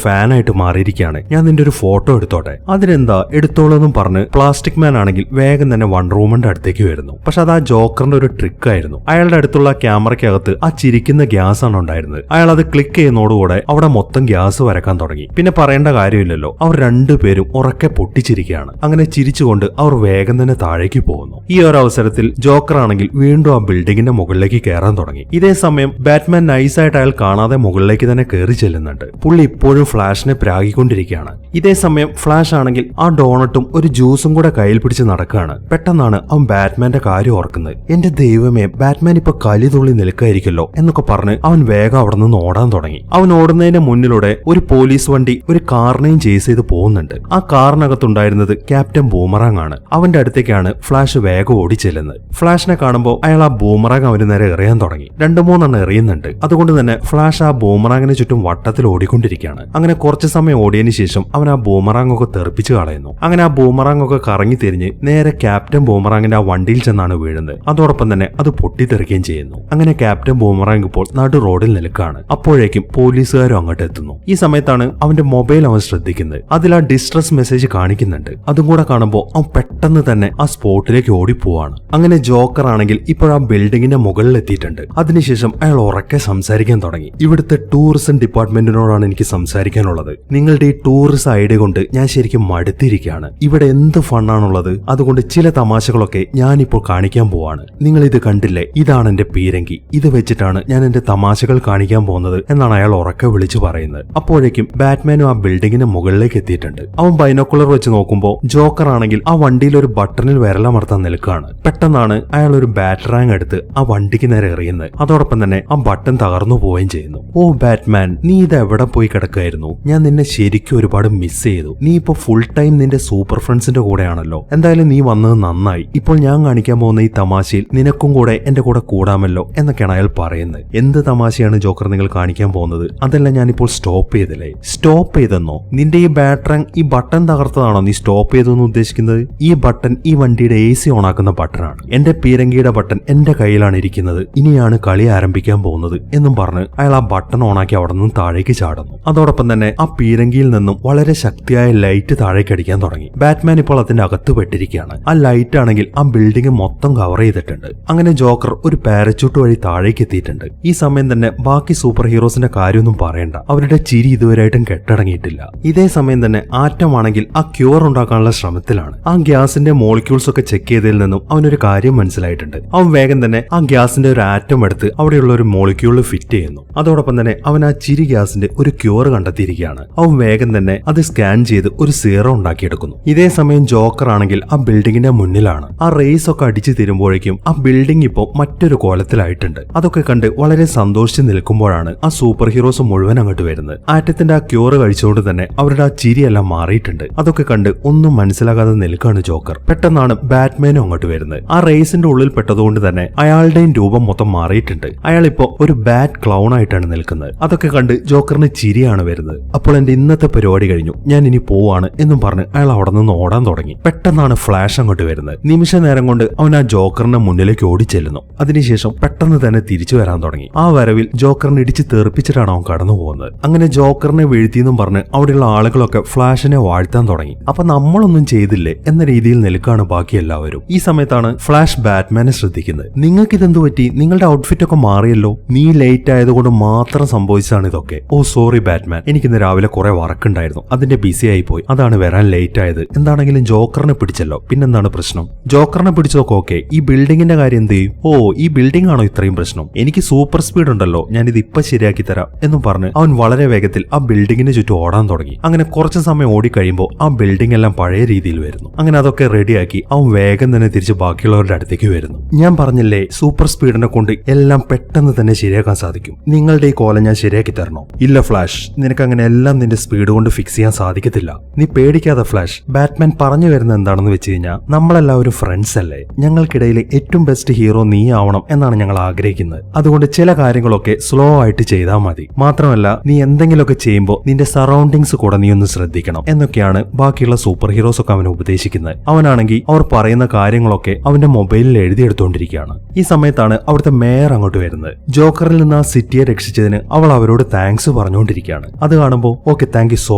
ഫാനായിട്ട് മാറിയിരിക്കുകയാണ്. ഞാൻ നിന്റെ ഒരു ഫോട്ടോ എടുത്തോട്ടെ. അതിനെന്താ എടുത്തോളെന്നും പറഞ്ഞ് പ്ലാസ്റ്റിക് മാൻ ആണെങ്കിൽ വേഗം തന്നെ വണ്ടർ വുമന്റെ അടുത്തേക്ക് വരുന്നു. പക്ഷെ അത് ആ ജോക്കറിന്റെ ഒരു ട്രിക്ക് ആയിരുന്നു. അയാളുടെ അടുത്തുള്ള ക്യാമറയ്ക്കകത്ത് ആ ചിരിക്കുന്ന ഗ്യാസ് ആണ് ഉണ്ടായിരുന്നത്. അയാൾ അത് ക്ലിക്ക് ചെയ്യുന്നതോടുകൂടെ അവിടെ മൊത്തം ഗ്യാസ് വരക്കാൻ തുടങ്ങി. പിന്നെ പറയേണ്ട കാര്യമില്ലല്ലോ, അവർ രണ്ടുപേരും ഉറക്കെ പൊട്ടിച്ചിരിക്കുകയാണ്. അങ്ങനെ ചിരിച്ചുകൊണ്ട് അവർ വേഗം തന്നെ താഴേക്ക് പോകുന്നു. ഈ ഒരു അവസരത്തിൽ ജോക്കർ ആണെങ്കിൽ വീണ്ടും ആ ബിൽഡിങ്ങിന്റെ മുകളിലേക്ക് കയറാൻ തുടങ്ങി. ഇതേ സമയം ബാറ്റ്മാൻ നൈസായിട്ട് അയാൾ കാണാതെ മുകളിലേക്ക് തന്നെ കയറി ചെല്ലുന്നുണ്ട്. പുള്ളി ഇപ്പോഴും ഫ്ലാഷിനെ പ്രാഗിക്കൊണ്ടിരിക്കുകയാണ്. ഇതേ സമയം ഫ്ലാഷ് ആണെങ്കിൽ ആ ഡോണട്ടും ഒരു ജ്യൂസും കൂടെ കയ്യിൽ പിടിച്ച് നടക്കുകയാണ്. പെട്ടെന്നാണ് അവൻ ബാറ്റ്മാന്റെ കാര്യം ഓർക്കുന്നത്. എന്റെ ദൈവമേ, ബാറ്റ്മാൻ ഇപ്പൊ കലി തുള്ളി നിൽക്കായിരിക്കല്ലോ എന്നൊക്കെ പറഞ്ഞ് അവൻ വേഗം അവിടെ നിന്ന് ഓടാൻ തുടങ്ങി. അവൻ ഓടുന്നതിന്റെ മുന്നിലൂടെ ഒരു പോലീസ് വണ്ടി ഒരു കാറിനെയും ചേസ് ചെയ്ത് പോകുന്നുണ്ട്. ആ കാറിനകത്തുണ്ടായിരുന്നത് ക്യാപ്റ്റൻ ബൂമറാങ് ആണ്. അവന്റെ അടുത്തേക്കാണ് ഫ്ലാഷ് വേഗം ഓടിച്ചെല്ലുന്നത്. ഫ്ലാഷിനെ കാണുമ്പോൾ അയാൾ ആ ബൂമറാങ് അവന് നേരെ എറിയാൻ തുടങ്ങി. 2-3 എറിയുന്നുണ്ട്. അതുകൊണ്ട് തന്നെ ഫ്ലാഷ് ആ ബൂമറാങ്ങിന് ചുറ്റും വട്ടത്തിൽ ഓടിക്കൊണ്ടിരിക്കുകയാണ്. അങ്ങനെ കുറച്ചു സമയം ഓടിയതിനു ശേഷം അവൻ ആ ബൂമറാങ് ഒക്കെ തെറിപ്പിച്ച് കളയുന്നു. അങ്ങനെ ആ ബൂമറാങ് ഒക്കെ കറങ്ങി തിരിഞ്ഞ് നേരെ ക്യാപ്റ്റൻ ബൂമറാങ്ങിന്റെ ആ വണ്ടിയിൽ ചെന്നാണ് വീഴുന്നത്. അതോടൊപ്പം തന്നെ അത് പൊട്ടിത്തെറിക്കുകയും ചെയ്യുന്നു. അങ്ങനെ ക്യാപ്റ്റൻ ബൂമറാങ് ഇപ്പോൾ നടു റോഡിൽ നിൽക്കുകയാണ്. അപ്പോഴേക്കും പോലീസുകാരും അങ്ങോട്ട് എത്തുന്നു. ഈ സമയത്താണ് അവന്റെ മൊബൈൽ അവൻ ശ്രദ്ധിക്കുന്നത്. അതിൽ ആ ഡിസ്ട്രസ് മെസ്സേജ് കാണിക്കുന്നുണ്ട്. അതും കൂടെ കാണുമ്പോൾ അവൻ പെട്ടെന്ന് തന്നെ ആ സ്പോട്ടിലേക്ക് ഓടിപ്പോവാണ്. അങ്ങനെ ജോക്കർ ആണെങ്കിൽ ഇപ്പോൾ ആ ബിൽഡിങ്ങിന്റെ മുകളിൽ എത്തിയിട്ടുണ്ട്. അതിനുശേഷം അയാൾ ഉറക്കെ സംസാരിക്കാൻ തുടങ്ങി. ഇവിടുത്തെ ടൂറിസം ഡിപ്പാർട്ട്മെന്റിനോടാണ് എനിക്ക് സംസാരിക്കാനുള്ളത്. നിങ്ങളുടെ ഈ ടൂറിസം ഐഡിയ കൊണ്ട് ഞാൻ ശരിക്കും മടുത്തിരിക്കുകയാണ്. ഇവിടെ എന്ത് ഫണ്ണാണുള്ളത്. അതുകൊണ്ട് ചില തമാശകളൊക്കെ ഞാനിപ്പോൾ കാണിക്കാൻ പോവാണ്. നിങ്ങൾ ഇത് കണ്ടില്ലേ? ഇതാണ് എന്റെ പീരങ്കി. ഇത് വെച്ചിട്ടാണ് ഞാൻ എന്റെ തമാശകൾ കാണിക്കാൻ പോകുന്നത് എന്നാണ് അയാൾ ഉറക്കെ വിളിച്ചു പറയുന്നത്. അപ്പോഴേക്കും ബാറ്റ്മാനും ആ ബിൽഡിങ്ങിന് മുകളിലേക്ക് എത്തിയിട്ടുണ്ട്. അവൻ ബൈനോക്കുലർ വെച്ച് നോക്കുമ്പോൾ ജോക്കർ ആണെങ്കിൽ ആ വണ്ടിയിൽ ഒരു ബട്ടണിൽ വിരലമർത്താൻ നിൽക്കുകയാണ്. പെട്ടെന്നാണ് അയാൾ ഒരു ബാറ്ററാങ് എടുത്ത് ആ വണ്ടിക്ക് നേരെ എറിയുന്നത്. അതോടൊപ്പം തന്നെ ആ ബട്ടൺ തകർന്നു പോവുകയും ചെയ്യുന്നു. ഓ ബാറ്റ്മാൻ, നീ ഇത് എവിടെ പോയി കിടക്കായിരുന്നു? ഞാൻ നിന്നെ ശരിക്കും ഒരുപാട് മിസ് ചെയ്തു. നീ ഇപ്പൊ ഫുൾ ടൈം നിന്റെ സൂപ്പർ ഫ്രണ്ട്സിന്റെ കൂടെയാണല്ലോ. എന്തായാലും നീ വന്നത് നന്നായി. ഇപ്പോൾ ഞാൻ കാണിക്കാൻ പോകുന്ന ഈ തമാശയിൽ നിനക്കും കൂടെ എന്റെ കൂടെ കൂടാമല്ലോ എന്നൊക്കെയാണ് അയാൾ പറയുന്നത്. എന്ത് തമാശയാണ് ജോക്കർ നിങ്ങൾ കാണിക്കാൻ പോകുന്നത്? അതെല്ലാം ഞാനിപ്പോൾ സ്റ്റോപ്പ് ചെയ്തില്ലേ? സ്റ്റോപ്പ് ചെയ്തെന്നോ? നിന്റെ ഈ ബാറ്ററാങ് ഈ ബട്ടൺ തകർത്തതാണോ നീ സ്റ്റോപ്പ് ചെയ്തെന്ന് ഉദ്ദേശിക്കുന്നത്? ഈ ബട്ടൺ ഈ വണ്ടിയുടെ AC ഓൺ ആക്കുന്ന ബട്ടണാണ്. എന്റെ പീരങ്കിയുടെ ബട്ടൺ എന്റെ കയ്യിലാണ് ഇരിക്കുന്നത്. ഇനിയാണ് കളി ആരംഭിക്കാൻ പോകുന്നത് എന്നും പറഞ്ഞ് അയാൾ ആ ബട്ടൺ ഓണാക്കി അവിടെ നിന്നും താഴേക്ക് ചാടുന്നു. അതോടൊപ്പം തന്നെ ആ പീരങ്കിയിൽ നിന്നും വളരെ ശക്തിയായ ലൈറ്റ് താഴേക്ക് അടിക്കാൻ തുടങ്ങി. ബാറ്റ്മാൻ ഇപ്പോൾ അതിന്റെ അകത്ത് പെട്ടിരിക്കുകയാണ്. ആ ലൈറ്റ് ആണെങ്കിൽ ആ ബിൽഡിംഗ് മൊത്തം കവർ ചെയ്തിട്ടുണ്ട്. അങ്ങനെ ജോക്കർ ഒരു പാരച്യൂട്ട് വഴി താഴേക്ക് എത്തിയിട്ടുണ്ട്. ഈ സമയം തന്നെ ബാക്കി സൂപ്പർ ഹീറോസിന്റെ കാര്യമൊന്നും പറയണ്ട. അവരുടെ ചിരി ഇതുവരെ ഇതുവരെയായിട്ടും കെട്ടടങ്ങിയിട്ടില്ല. ഇതേ സമയം തന്നെ ആറ്റം ആണെങ്കിൽ ആ ക്യൂർ ഉണ്ടാക്കാനുള്ള ശ്രമത്തിലാണ്. ആ ഗ്യാസിന്റെ മോളിക്യൂൾസ് ഒക്കെ ചെക്ക് ചെയ്തതിൽ നിന്നും അവനൊരു കാര്യം മനസ്സിലായിട്ടുണ്ട്. അവൻ വേഗം തന്നെ ആ ഗ്യാസിന്റെ ഒരു ആറ്റം എടുത്ത് അവിടെയുള്ള ഒരു മോളിക്യൂളിൽ ഫിറ്റ് ചെയ്യുന്നു. അതോടൊപ്പം തന്നെ അവൻ ആ ചിരി ഗ്യാസിന്റെ ഒരു ക്യൂർ കണ്ടെത്തിയിരിക്കുകയാണ്. അവൻ വേഗം തന്നെ അത് സ്കാൻ ചെയ്ത് ഒരു സീറം ഉണ്ടാക്കിയെടുക്കുന്നു. ഇതേ സമയം ജോക്കർ ആണെങ്കിൽ ആ ബിൽഡിങ്ങിന്റെ മുന്നിലാണ്. ആ റേസ് ഒക്കെ അടിച്ചു തീരുമ്പോഴേക്കും ആ ബിൽഡിംഗ് ഇപ്പോൾ മറ്റൊരു കോലത്തിലായിട്ടുണ്ട്. അതൊക്കെ കണ്ട് വളരെ സന്തോഷിച്ച് നിൽക്കുമ്പോഴാണ് ആ സൂപ്പർ ഹീറോസ് മുഴുവൻ അങ്ങോട്ട് വരുന്നത്. ആറ്റത്തിന്റെ ആ ക്യൂർ കഴിച്ചുകൊണ്ട് തന്നെ അവരുടെ ആ ചിരിയെല്ലാം മാറിയിട്ടുണ്ട്. അതൊക്കെ കണ്ട് ഒന്നും മനസ്സിലാകാതെ നിൽക്കാണ് ജോക്കർ. പെട്ടെന്നാണ് ബാറ്റ്മാനും അങ്ങോട്ട് വരുന്നത്. ആ റേസിന്റെ ഉള്ളിൽ പെട്ടതുകൊണ്ട് തന്നെ അയാളുടെയും രൂപം മൊത്തം മാറിയിട്ടുണ്ട്. അയാൾ ഇപ്പോ ഒരു ബാറ്റ് ക്ലൗൺ ആയിട്ടാണ് നിൽക്കുന്നത്. അതൊക്കെ കണ്ട് ജോക്കറിന് ചിരിയാണ് വരുന്നത്. അപ്പോൾ എന്റെ ഇന്നത്തെ പരിപാടി കഴിഞ്ഞു, ഞാൻ ഇനി പോവാണ് എന്നും പറഞ്ഞ് അയാൾ അവിടെ നിന്ന് ഓടാൻ തുടങ്ങി. പെട്ടെന്നാണ് ഫ്ലാഷ് അങ്ങോട്ട് വരുന്നത്. നിമിഷ നേരം കൊണ്ട് അവൻ ആ ജോക്കറിന്റെ മുന്നിലേക്ക് ഓടിച്ചെല്ലുന്നു. അതിനുശേഷം പെട്ടെന്ന് തന്നെ തിരിച്ചു വരാൻ തുടങ്ങി. ആ വരവിൽ ജോക്കറിനെ ഇടിച്ച് തെറിപ്പിച്ചിട്ടാണ് അവൻ കടന്നു പോകുന്നത്. അങ്ങനെ ജോക്കറിനെ വീഴ്ത്തിയെന്നും പറഞ്ഞ് അവിടെയുള്ള ആളുകളൊക്കെ ഫ്ലാഷിനെ വാഴ്ത്താൻ തുടങ്ങി. അപ്പൊ നമ്മളൊന്നും ചെയ്തില്ലേ എന്ന രീതിയിൽ നിൽക്കാണ് ബാക്കി എല്ലാവരും. ഈ സമയത്താണ് ഫ്ലാഷ് ബാറ്റ്മാനെ ശ്രദ്ധിക്കുന്നത്. നിങ്ങൾക്ക് ഇതെന്തു പറ്റി? നിങ്ങളുടെ ഔട്ട്ഫിറ്റ് ഒക്കെ മാറിയല്ലോ. നീ ലേറ്റ് ആയതുകൊണ്ട് മാത്രം സംഭവിച്ചതാണ് ഇതൊക്കെ. ഓ സോറി ബാറ്റ്മാൻ, എനിക്കിന്ന് രാവിലെ കുറെ വർക്ക് ഉണ്ടായിരുന്നു, അതിന്റെ ബിസി ആയി പോയി, അതാണ് വരാൻ ലേറ്റ് ആയത്. എന്താണെങ്കിലും ജോക്കറിനെ പിടിച്ചല്ലോ, പിന്നെന്താണ് പ്രശ്നം? ജോക്കറിനെ പിടിച്ചോക്കെ ഓക്കെ, ഈ ബിൽഡിങ്ങിന്റെ കാര്യം എന്ത് ചെയ്യും? ഓ ഈ ബിൽഡിംഗ് ആണോ ഇത്രയും പ്രശ്നം? എനിക്ക് സൂപ്പർ സ്പീഡ് ഉണ്ടല്ലോ, ഞാൻ ഇത് ഇപ്പൊ ശരിയാക്കി തരാം എന്നും പറഞ്ഞ് അവൻ വളരെ വേഗത്തിൽ ആ ബിൽഡിങ്ങിന് ചുറ്റും ഓടാൻ തുടങ്ങി. അങ്ങനെ കുറച്ച് സമയം ഓടിക്കഴിയുമ്പോൾ ആ ബിൽഡിംഗ് എല്ലാം പഴയ രീതിയിൽ വരുന്നു. അങ്ങനെ അതൊക്കെ റെഡിയാക്കി അവൻ വേഗം തന്നെ തിരിച്ച് ബാക്കിയുള്ളവരുടെ അടുത്തേക്ക് വരുന്നു. ഞാൻ പറഞ്ഞില്ലേ സൂപ്പർ സ്പീഡിനെ കൊണ്ട് എല്ലാം പെട്ടെന്ന് തന്നെ ശരിയാക്കാൻ സാധിക്കും. നിങ്ങളുടെ ഈ കോലം ഞാൻ ശരിയാക്കി തരണോ? ഇല്ല ഫ്ലാഷ്, നിനക്ക് അങ്ങനെ എല്ലാം നിന്റെ സ്പീഡ് കൊണ്ട് ഫിക്സ് ചെയ്യാൻ സാധിക്കത്തില്ല. നീ പേടിക്കാതെ ഫ്ലാഷ്. ബാറ്റ്മാൻ പറഞ്ഞു വരുന്നത് എന്താണെന്ന് വെച്ച് കഴിഞ്ഞാൽ നമ്മളെല്ലാവരും ഫ്രണ്ട്സ് അല്ലേ? ഞങ്ങൾക്കിടയിൽ ഏറ്റവും ബെസ്റ്റ് ഹീറോ നീ ആവണം എന്നാണ് ഞങ്ങൾ ആഗ്രഹിക്കുന്നത്. അതുകൊണ്ട് ചില കാര്യങ്ങളൊക്കെ സ്ലോ ആയിട്ട് ചെയ്താൽ മതി. മാത്രമല്ല നീ എന്തെങ്കിലുമൊക്കെ ചെയ്യുമ്പോൾ നിന്റെ സറൗണ്ടിങ്സ് കൂടെ നീ ഒന്ന് ശ്രദ്ധിക്കണം എന്നൊക്കെയാണ് ബാക്കിയുള്ള സൂപ്പർ ഹീറോസ് ഒക്കെ അവനെ ഉപദേശിക്കുന്നത്. അവനാണെങ്കിൽ അവർ പറയുന്ന കാര്യങ്ങളൊക്കെ അവന്റെ മൊബൈലിൽ എഴുതിയെടുത്തുകൊണ്ടിരിക്കുകയാണ്. ഈ സമയത്താണ് അവിടുത്തെ മേയർ അങ്ങോട്ട് വരുന്നത്. ജോക്കറിൽ നിന്ന് ആ സിറ്റിയെ രക്ഷിച്ചതിന് അവൾ അവരോട് താങ്ക്സ് പറഞ്ഞുകൊണ്ടിരിക്കുകയാണ്. അത് കാണുമ്പോൾ okay thank you so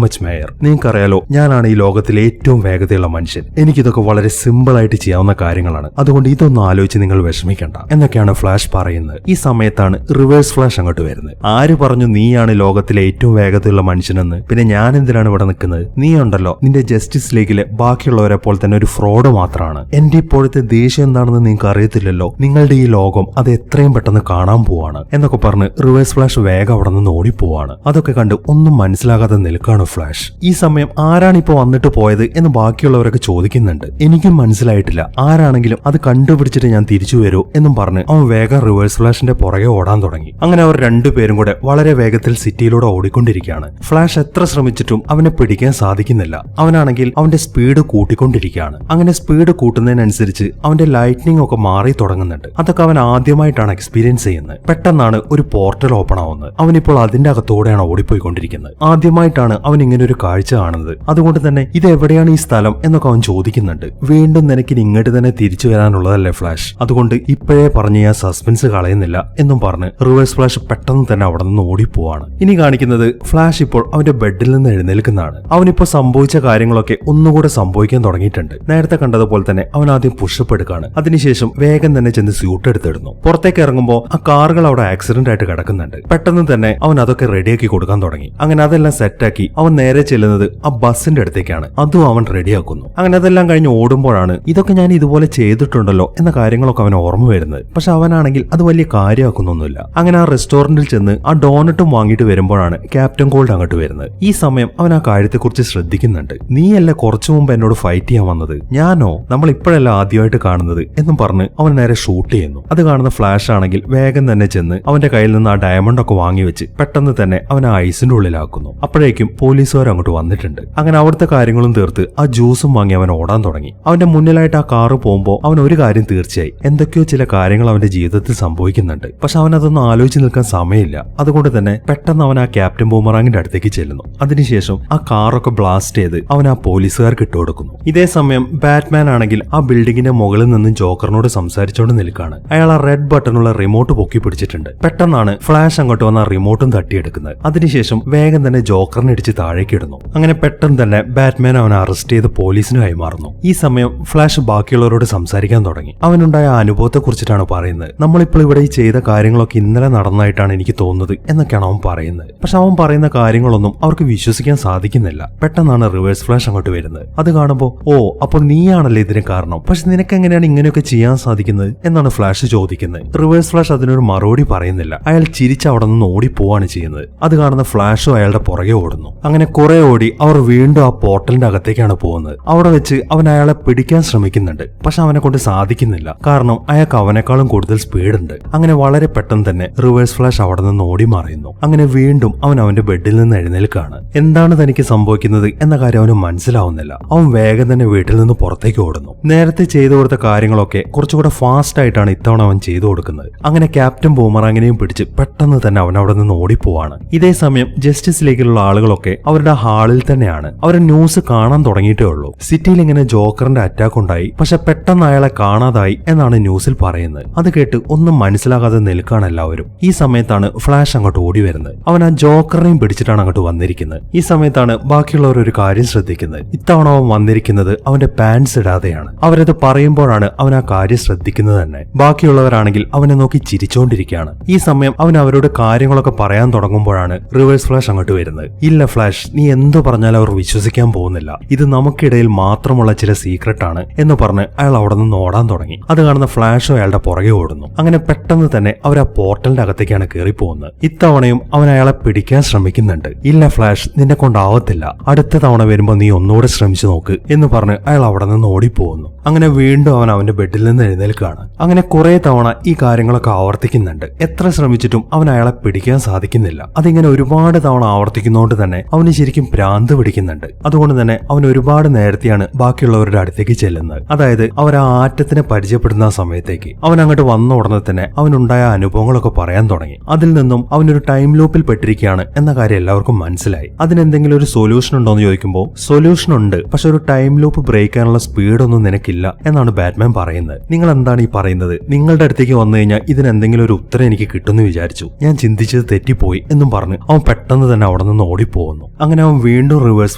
much mayor. നിങ്ങൾക്കറിയാലോ ഞാനാണ് ഈ ലോകത്തിലെ ഏറ്റവും വേഗതയുള്ള മനുഷ്യൻ. എനിക്കിതൊക്കെ വളരെ സിമ്പിൾ ആയിട്ട് ചെയ്യാവുന്ന കാര്യങ്ങളാണ്. അതുകൊണ്ട് ഇതൊന്നും ആലോചിച്ച് നിങ്ങൾ വിഷമിക്കണ്ട എന്നൊക്കെയാണ് ഫ്ലാഷ് പറയുന്നത്. ഈ സമയത്താണ് റിവേഴ്സ് ഫ്ലാഷ് അങ്ങോട്ട് വരുന്നത്. ആര് പറഞ്ഞു നീയാണ് ലോകത്തിലെ ഏറ്റവും വേഗതയുള്ള മനുഷ്യനെന്ന്? പിന്നെ ഞാൻ എന്തിനാണ് ഇവിടെ നിൽക്കുന്നത്? നീ ഉണ്ടല്ലോ നിന്റെ ജസ്റ്റിസ് ലീഗിലെ ബാക്കിയുള്ളവരെ പോലെ തന്നെ ഒരു ഫ്രോഡ് മാത്രമാണ്. എന്റെ ഇപ്പോഴത്തെ ദേഷ്യം എന്താണെന്ന് നിങ്ങൾക്ക് അറിയത്തില്ലല്ലോ. നിങ്ങളുടെ ഈ ലോകം അത് എത്രയും പെട്ടെന്ന് കാണാൻ പോവാണ് എന്നൊക്കെ പറഞ്ഞ് റിവേഴ്സ് ഫ്ലാഷ് വേഗം അവിടെ നിന്ന് ഓടിപ്പോവാണ്. അതൊക്കെ കണ്ട് ഒന്നും മനസ്സിലാകാതെ നിൽക്കാണ് ഫ്ലാഷ്. ഈ സമയം ആരാണിപ്പോ വന്നിട്ട് പോയത് എന്ന് ബാക്കിയുള്ളവരൊക്കെ ചോദിക്കുന്നുണ്ട്. എനിക്കും മനസ്സിലായിട്ടില്ല. ആരാണെങ്കിലും അത് കണ്ടുപിടിച്ചിട്ട് ഞാൻ തിരിച്ചു വരൂ എന്നും പറഞ്ഞ് അവൻ വേഗം റിവേഴ്സ് ഫ്ലാഷിന്റെ പുറകെ ഓടാൻ തുടങ്ങി. അങ്ങനെ അവർ രണ്ടുപേരും കൂടെ വളരെ വേഗത്തിൽ സിറ്റിയിലൂടെ ഓടിക്കൊണ്ടിരിക്കുകയാണ്. ഫ്ലാഷ് എത്ര ശ്രമിച്ചിട്ടും അവനെ പിടിക്കാൻ സാധിക്കുന്നില്ല. അവനാണെങ്കിൽ അവന്റെ സ്പീഡ് കൂട്ടിക്കൊണ്ടിരിക്കുകയാണ്. അങ്ങനെ സ്പീഡ് കൂട്ടുന്നതിനനുസരിച്ച് അവന്റെ ലൈറ്റ്നിങ് ഒക്കെ മാറി തുടങ്ങുന്നുണ്ട്. അതൊക്കെ അവൻ ആദ്യമായിട്ടാണ് എക്സ്പീരിയൻസ് ചെയ്യുന്നത്. പെട്ടെന്നാണ് ഒരു പോർട്ടൽ ഓപ്പൺ ആവുന്നത്. അവനിപ്പോൾ അതിന്റെ അകത്തൂടെയാണ് ഓടിപ്പോയിക്കൊണ്ടിരിക്കുന്നത്. ആദ്യമായിട്ടാണ് അവൻ ഇങ്ങനെ ഒരു കാഴ്ച കാണുന്നത്. അതുകൊണ്ട് തന്നെ ഇത് എവിടെയാണ് ഈ സ്ഥലം എന്നൊക്കെ അവൻ ചോദിക്കുന്നുണ്ട്. വീണ്ടും നിനക്കിനി ഇങ്ങോട്ട് തന്നെ തിരിച്ചു വരാനുള്ളതല്ലേ ഫ്ലാഷ്? അതുകൊണ്ട് ഇപ്പോഴേ പറഞ്ഞ് ഞാൻ സസ്പെൻസ് കളയുന്നില്ല എന്നും പറഞ്ഞ് റിവേഴ്സ് ഫ്ലാഷ് പെട്ടെന്ന് തന്നെ അവിടെ നിന്ന് ഓടിപ്പോവാണ്. ഇനി കാണിക്കുന്നത് ഫ്ലാഷ് ഇപ്പോൾ അവന്റെ ബെഡിൽ നിന്ന് എഴുന്നേൽക്കുന്നതാണ്. അവനിപ്പോ സംഭവിച്ച കാര്യങ്ങളൊക്കെ ഒന്നുകൂടെ സംഭവിക്കാൻ തുടങ്ങിയിട്ടുണ്ട്. നേരത്തെ കണ്ടതുപോലെ തന്നെ അവൻ ആദ്യം പുഷപ്പ് എടുക്കാണ്. അതിനുശേഷം വേഗം തന്നെ ചെന്ന് സ്യൂട്ട് എടുത്തിടുന്നു. പുറത്തേക്ക് ഇറങ്ങുമ്പോൾ ആ കാറുകൾ അവിടെ ആക്സിഡന്റ് ആയിട്ട് കിടക്കുന്നുണ്ട്. പെട്ടെന്ന് തന്നെ അവൻ അതൊക്കെ റെഡിയാക്കി കൊടുക്കാൻ തുടങ്ങി. അങ്ങനെ അതെല്ലാം സെറ്റാക്കി അവൻ നേരെ ചെല്ലുന്നത് ആ ബസിന്റെ അടുത്തേക്കാണ്. അതും അവൻ റെഡിയാക്കുന്നു. അങ്ങനെ അതെല്ലാം കഴിഞ്ഞ് ഓടുമ്പോഴാണ് ഇതൊക്കെ ഞാൻ ഇതുപോലെ ചെയ്തിട്ടുണ്ടല്ലോ എന്ന കാര്യങ്ങളൊക്കെ അവൻ ഓർമ്മ വരുന്നത്. പക്ഷെ അവനാണെങ്കിൽ അത് വലിയ കാര്യമാക്കുന്നൊന്നുമില്ല. അങ്ങനെ ആ റെസ്റ്റോറന്റിൽ ചെന്ന് ആ ഡോണറ്റും വാങ്ങിയിട്ട് വരുമ്പോഴാണ് ക്യാപ്റ്റൻ കോൾഡ് അങ്ങോട്ട് വരുന്നത്. ഈ സമയം അവൻ ആ കാര്യത്തെക്കുറിച്ച് ശ്രദ്ധിക്കുന്നുണ്ട്. നീയല്ല കുറച്ചു മുമ്പ് എന്നോട് ഫൈറ്റ് ചെയ്യാൻ വന്നത്? ഞാനോ? നമ്മൾ ഇപ്പോഴല്ല ആദ്യമായിട്ട് കാണുന്നത് എന്നും പറഞ്ഞ് അവൻ നേരെ ഷൂട്ട് ചെയ്യുന്നു. അത് കാണുന്ന ഫ്ലാഷ് ആണെങ്കിൽ വേഗം തന്നെ ചെന്ന് അവന്റെ കയ്യിൽ നിന്ന് ആ ഡയമണ്ട് ഒക്കെ വാങ്ങി വെച്ച് പെട്ടെന്ന് തന്നെ അവൻ ആ ഐസിന്റെ ഉള്ളിലാക്കുന്നു. അപ്പോഴേക്കും പോലീസുകാർ അങ്ങോട്ട് വന്നിട്ടുണ്ട്. അങ്ങനെ അവിടുത്തെ കാര്യങ്ങളും തീർത്ത് ആ ജ്യൂസും വാങ്ങി അവൻ ഓടാൻ തുടങ്ങി. അവന്റെ മുന്നിലായിട്ട് ആ കാറ് പോകുമ്പോൾ അവൻ ഒരു കാര്യം തീർച്ചയായി, എന്തൊക്കെയോ ചില കാര്യങ്ങൾ അവന്റെ ജീവിതത്തിൽ സംഭവിക്കുന്നുണ്ട്. പക്ഷെ അവൻ അതൊന്നും ആലോചിച്ച് നിൽക്കാൻ സമയമില്ല. അതുകൊണ്ട് തന്നെ പെട്ടെന്ന് അവൻ ആ ക്യാപ്റ്റൻ ബൂമറാങ്ങിന്റെ അടുത്തേക്ക് ചെല്ലുന്നു. അതിനുശേഷം ആ കാറൊക്കെ ബ്ലാസ്റ്റ് ചെയ്ത് അവൻ ആ പോലീസുകാർക്ക് ഇട്ടുകൊടുക്കുന്നു. ഇതേ സമയം ബാറ്റ്മാൻ ആണെങ്കിൽ ആ ബിൽഡിങ്ങിന്റെ മുകളിൽ നിന്നും ജോക്കറിനോട് സംസാരിച്ചുകൊണ്ട് നിൽക്കുകയാണ്. അയാൾ ആ റെഡ് ബട്ടണുള്ള റിമോട്ട് പൊക്കി പിടിച്ചിട്ടുണ്ട്. പെട്ടെന്നാണ് ഫ്ലാഷ് അങ്ങോട്ട് വന്ന ആ റിമോട്ടും തട്ടിയെടുക്കുന്നത്. അതിനുശേഷം വേഗം തന്നെ ജോക്കറിനെ ഇടിച്ച് താഴേക്ക് ഇടുന്നു. അങ്ങനെ പെട്ടെന്ന് തന്നെ ബാറ്റ്മാൻ അവനെ അറസ്റ്റ് ചെയ്ത് പോലീസിന് കൈമാറുന്നു. ഈ സമയം ഫ്ലാഷ് ബാക്കിയുള്ളവരോട് സംസാരിക്കാൻ തുടങ്ങി. അവനുണ്ടായ അനുഭവത്തെ കുറിച്ചിട്ടാണ് പറയുന്നത്. നമ്മളിപ്പോൾ ഇവിടെ ഈ ചെയ്ത കാര്യങ്ങളൊക്കെ ഇന്നലെ നടന്നതായിട്ടാണ് എനിക്ക് തോന്നുന്നത് എന്നൊക്കെയാണ് അവൻ പറയുന്നത്. പക്ഷെ അവൻ പറയുന്ന കാര്യങ്ങളൊന്നും അവർക്ക് വിശ്വസിക്കാൻ സാധിക്കുന്നില്ല. പെട്ടെന്നാണ് റിവേഴ്സ് ഫ്ലാഷ് അങ്ങോട്ട് വരുന്നത്. അത് കാണുമ്പോൾ ഓ അപ്പോൾ നീയാണല്ലേ ഇതിന് കാരണം, പക്ഷെ നിനക്ക് എങ്ങനെയാണ് ഇങ്ങനെയൊക്കെ ചെയ്യാൻ സാധിക്കുന്നത് എന്നാണ് ഫ്ലാഷ് ചോദിക്കുന്നത്. റിവേഴ്സ് ഫ്ലാഷ് അതിനൊരു മറുപടി പറയുന്നില്ല. അയാൾ ചിരിച്ച് അവിടെ നിന്ന് ഓടിപ്പോവാണ് ചെയ്യുന്നത്. അത് കാണുന്ന ഫ്ലാഷും അയാളുടെ പുറകെ ഓടുന്നു. അങ്ങനെ കുറെ ഓടി അവർ വീണ്ടും ആ പോർട്ടലിന്റെ അകത്തേക്കാണ് പോകുന്നത്. അവിടെ വെച്ച് അവൻ അയാളെ പിടിക്കാൻ ശ്രമിക്കുന്നുണ്ട്. പക്ഷെ അവനെ കൊണ്ട് സാധിക്കുന്നില്ല. കാരണം അയാൾക്ക് അവനേക്കാളും കൂടുതൽ സ്പീഡ് ഉണ്ട്. അങ്ങനെ വളരെ പെട്ടെന്ന് തന്നെ റിവേഴ്സ് ഫ്ലാഷ് അവിടെ നിന്ന് ഓടി മറയുന്നു. അങ്ങനെ വീണ്ടും അവൻ അവന്റെ ബെഡിൽ നിന്ന് എഴുന്നേൽക്കാണ്. എന്താണ് തനിക്ക് സംഭവിക്കുന്നത് എന്ന കാര്യം അവന് മനസ്സിലാവുന്നില്ല. അവൻ വേഗം തന്നെ വീട്ടിൽ നിന്ന് പുറത്തേക്ക് ഓടുന്നു. നേരത്തെ ചെയ്തു കൊടുത്ത കാര്യങ്ങളൊക്കെ കുറച്ചുകൂടെ ഫാസ്റ്റ് ആയിട്ടാണ് ഇത്തവണ അവൻ ചെയ്തു കൊടുക്കുന്നത്. അങ്ങനെ ക്യാപ്റ്റൻ ബൂമറാങ്ങിനെയും പിടിച്ച് പെട്ടെന്ന് തന്നെ അവൻ അവിടെ നിന്ന് ഓടിപ്പോവാണ്. ഇതേ സമയം ജസ്റ്റിസ് ലീഗിലുള്ള ആളുകളൊക്കെ അവരുടെ ഹാളിൽ തന്നെയാണ്. അവർ ന്യൂസ് കാണാൻ തുടങ്ങിയിട്ടേ ഉള്ളൂ. സിറ്റിയിൽ ഇങ്ങനെ ജോക്കറിന്റെ അറ്റാക്ക് ഉണ്ടായി, പക്ഷെ പെട്ടെന്ന് അയാളെ കാണാതായി എന്നാണ് ന്യൂസിൽ പറയുന്നത്. അത് കേട്ട് ഒന്നും മനസ്സിലാകാതെ നിൽക്കാണ് എല്ലാവരും. ഈ സമയത്താണ് ഫ്ലാഷ് അങ്ങോട്ട് ഓടി വരുന്നത്. അവൻ ആ ജോക്കറിനെയും പിടിച്ചിട്ടാണ് അങ്ങോട്ട് വന്നിരിക്കുന്നത്. ഈ സമയത്താണ് ബാക്കിയുള്ളവർ ഒരു കാര്യം ശ്രദ്ധിക്കുന്നത്. ഇത്തവണ അവൻ വന്നിരിക്കുന്നത് അവന്റെ പാൻസ് ഇടാതെയാണ്. അവരത് പറയുമ്പോഴാണ് അവൻ ആ കാര്യം ശ്രദ്ധിക്കുന്നത് തന്നെ. ബാക്കിയുള്ളവരാണെങ്കിൽ അവനെ നോക്കി ചിരിച്ചോണ്ടിരിക്കുകയാണ്. ഈ സമയം അവൻ അവരോട് കാര്യങ്ങളൊക്കെ പറയാൻ തുടങ്ങുമ്പോഴാണ് റിവേഴ്സ് ഫ്ലാഷ് അങ്ങോട്ട് വരുന്നത്. ഇല്ല ഫ്ലാഷ്, നീ എന്തു പറഞ്ഞാലും അവർ വിശ്വസിക്കാൻ പോകുന്നില്ല. ഇത് നമുക്കിടയിൽ മാത്രമുള്ള ചില സീക്രട്ട് ആണ് എന്ന് പറഞ്ഞ് അയാൾ അവിടെ നിന്ന് ഓടാൻ തുടങ്ങി. അത് കാണുന്ന ഫ്ലാഷും അയാളുടെ പുറകെ ഓടുന്നു. അങ്ങനെ പെട്ടെന്ന് തന്നെ അവർ ആ പോർട്ടലിന്റെ അകത്തേക്കാണ് കയറി പോകുന്നത്. ഇത്തവണയും അവൻ അയാളെ പിടിക്കാൻ ശ്രമിക്കുന്നുണ്ട്. ഇല്ല ഫ്ലാഷ്, നിന്നെ കൊണ്ടാവത്തില്ല, അടുത്ത തവണ വരുമ്പോ നീ ഒന്നുകൂടെ ശ്രമിച്ചു നോക്ക് എന്ന് പറഞ്ഞ് അയാൾ അവിടെ നിന്ന് ഓടിപ്പോകുന്നു. അങ്ങനെ വീണ്ടും അവൻ അവന്റെ ബെഡിൽ നിന്ന് എഴുന്നേൽക്കാണ്. അങ്ങനെ കുറെ തവണ ഈ കാര്യങ്ങളൊക്കെ ആവർത്തിക്കുന്നുണ്ട്. എത്ര ശ്രമിച്ചിട്ടും അവൻ അയാളെ പിടിക്കാൻ സാധിക്കുന്നില്ല. അതിങ്ങനെ ഒരുപാട് തവണ ആവർത്തിക്കുന്നതുകൊണ്ട് തന്നെ അവന് ശരിക്കും ഭ്രാന്ത് പിടിക്കുന്നുണ്ട്. അതുകൊണ്ട് തന്നെ അവൻ ഒരുപാട് നേരത്തെയാണ് ബാക്കിയുള്ളവരുടെ അടുത്തേക്ക് ചെല്ലുന്നത്. അതായത് അവർ ആ ആറ്റത്തിനെ പരിചയപ്പെടുന്ന സമയത്തേക്ക് അവൻ അങ്ങോട്ട് വന്ന ഉടനെ തന്നെ അവനുണ്ടായ അനുഭവങ്ങളൊക്കെ പറയാൻ തുടങ്ങി. അതിൽ നിന്നും അവനൊരു ടൈം ലൂപ്പിൽ പെട്ടിരിക്കുകയാണ് എന്ന കാര്യം എല്ലാവർക്കും മനസ്സിലായി. അതിനെന്തെങ്കിലും ഒരു സൊല്യൂഷൻ ഉണ്ടോ എന്ന് ചോദിക്കുമ്പോൾ സൊല്യൂഷൻ ഉണ്ട്, പക്ഷെ ഒരു ടൈം ലൂപ്പ് ബ്രേക്ക് ചെയ്യാനുള്ള സ്പീഡൊന്നും നിനക്കില്ല എന്നാണ് ബാറ്റ്മാൻ പറയുന്നത്. നിങ്ങൾ എന്താണ് ഈ പറയുന്നത്? നിങ്ങളുടെ അടുത്തേക്ക് വന്നു കഴിഞ്ഞാൽ ഇതിനെന്തെങ്കിലും ഒരു ഉത്തരം എനിക്ക് കിട്ടുമെന്ന് വിചാരിച്ചു. ഞാൻ ചിന്തിച്ചത് തെറ്റിപ്പോയി എന്നും പറഞ്ഞ് അവൻ പെട്ടെന്ന് തന്നെ അവിടെ നിന്ന് ഓടിപ്പോകുന്നു. അങ്ങനെ അവൻ വീണ്ടും റിവേഴ്സ്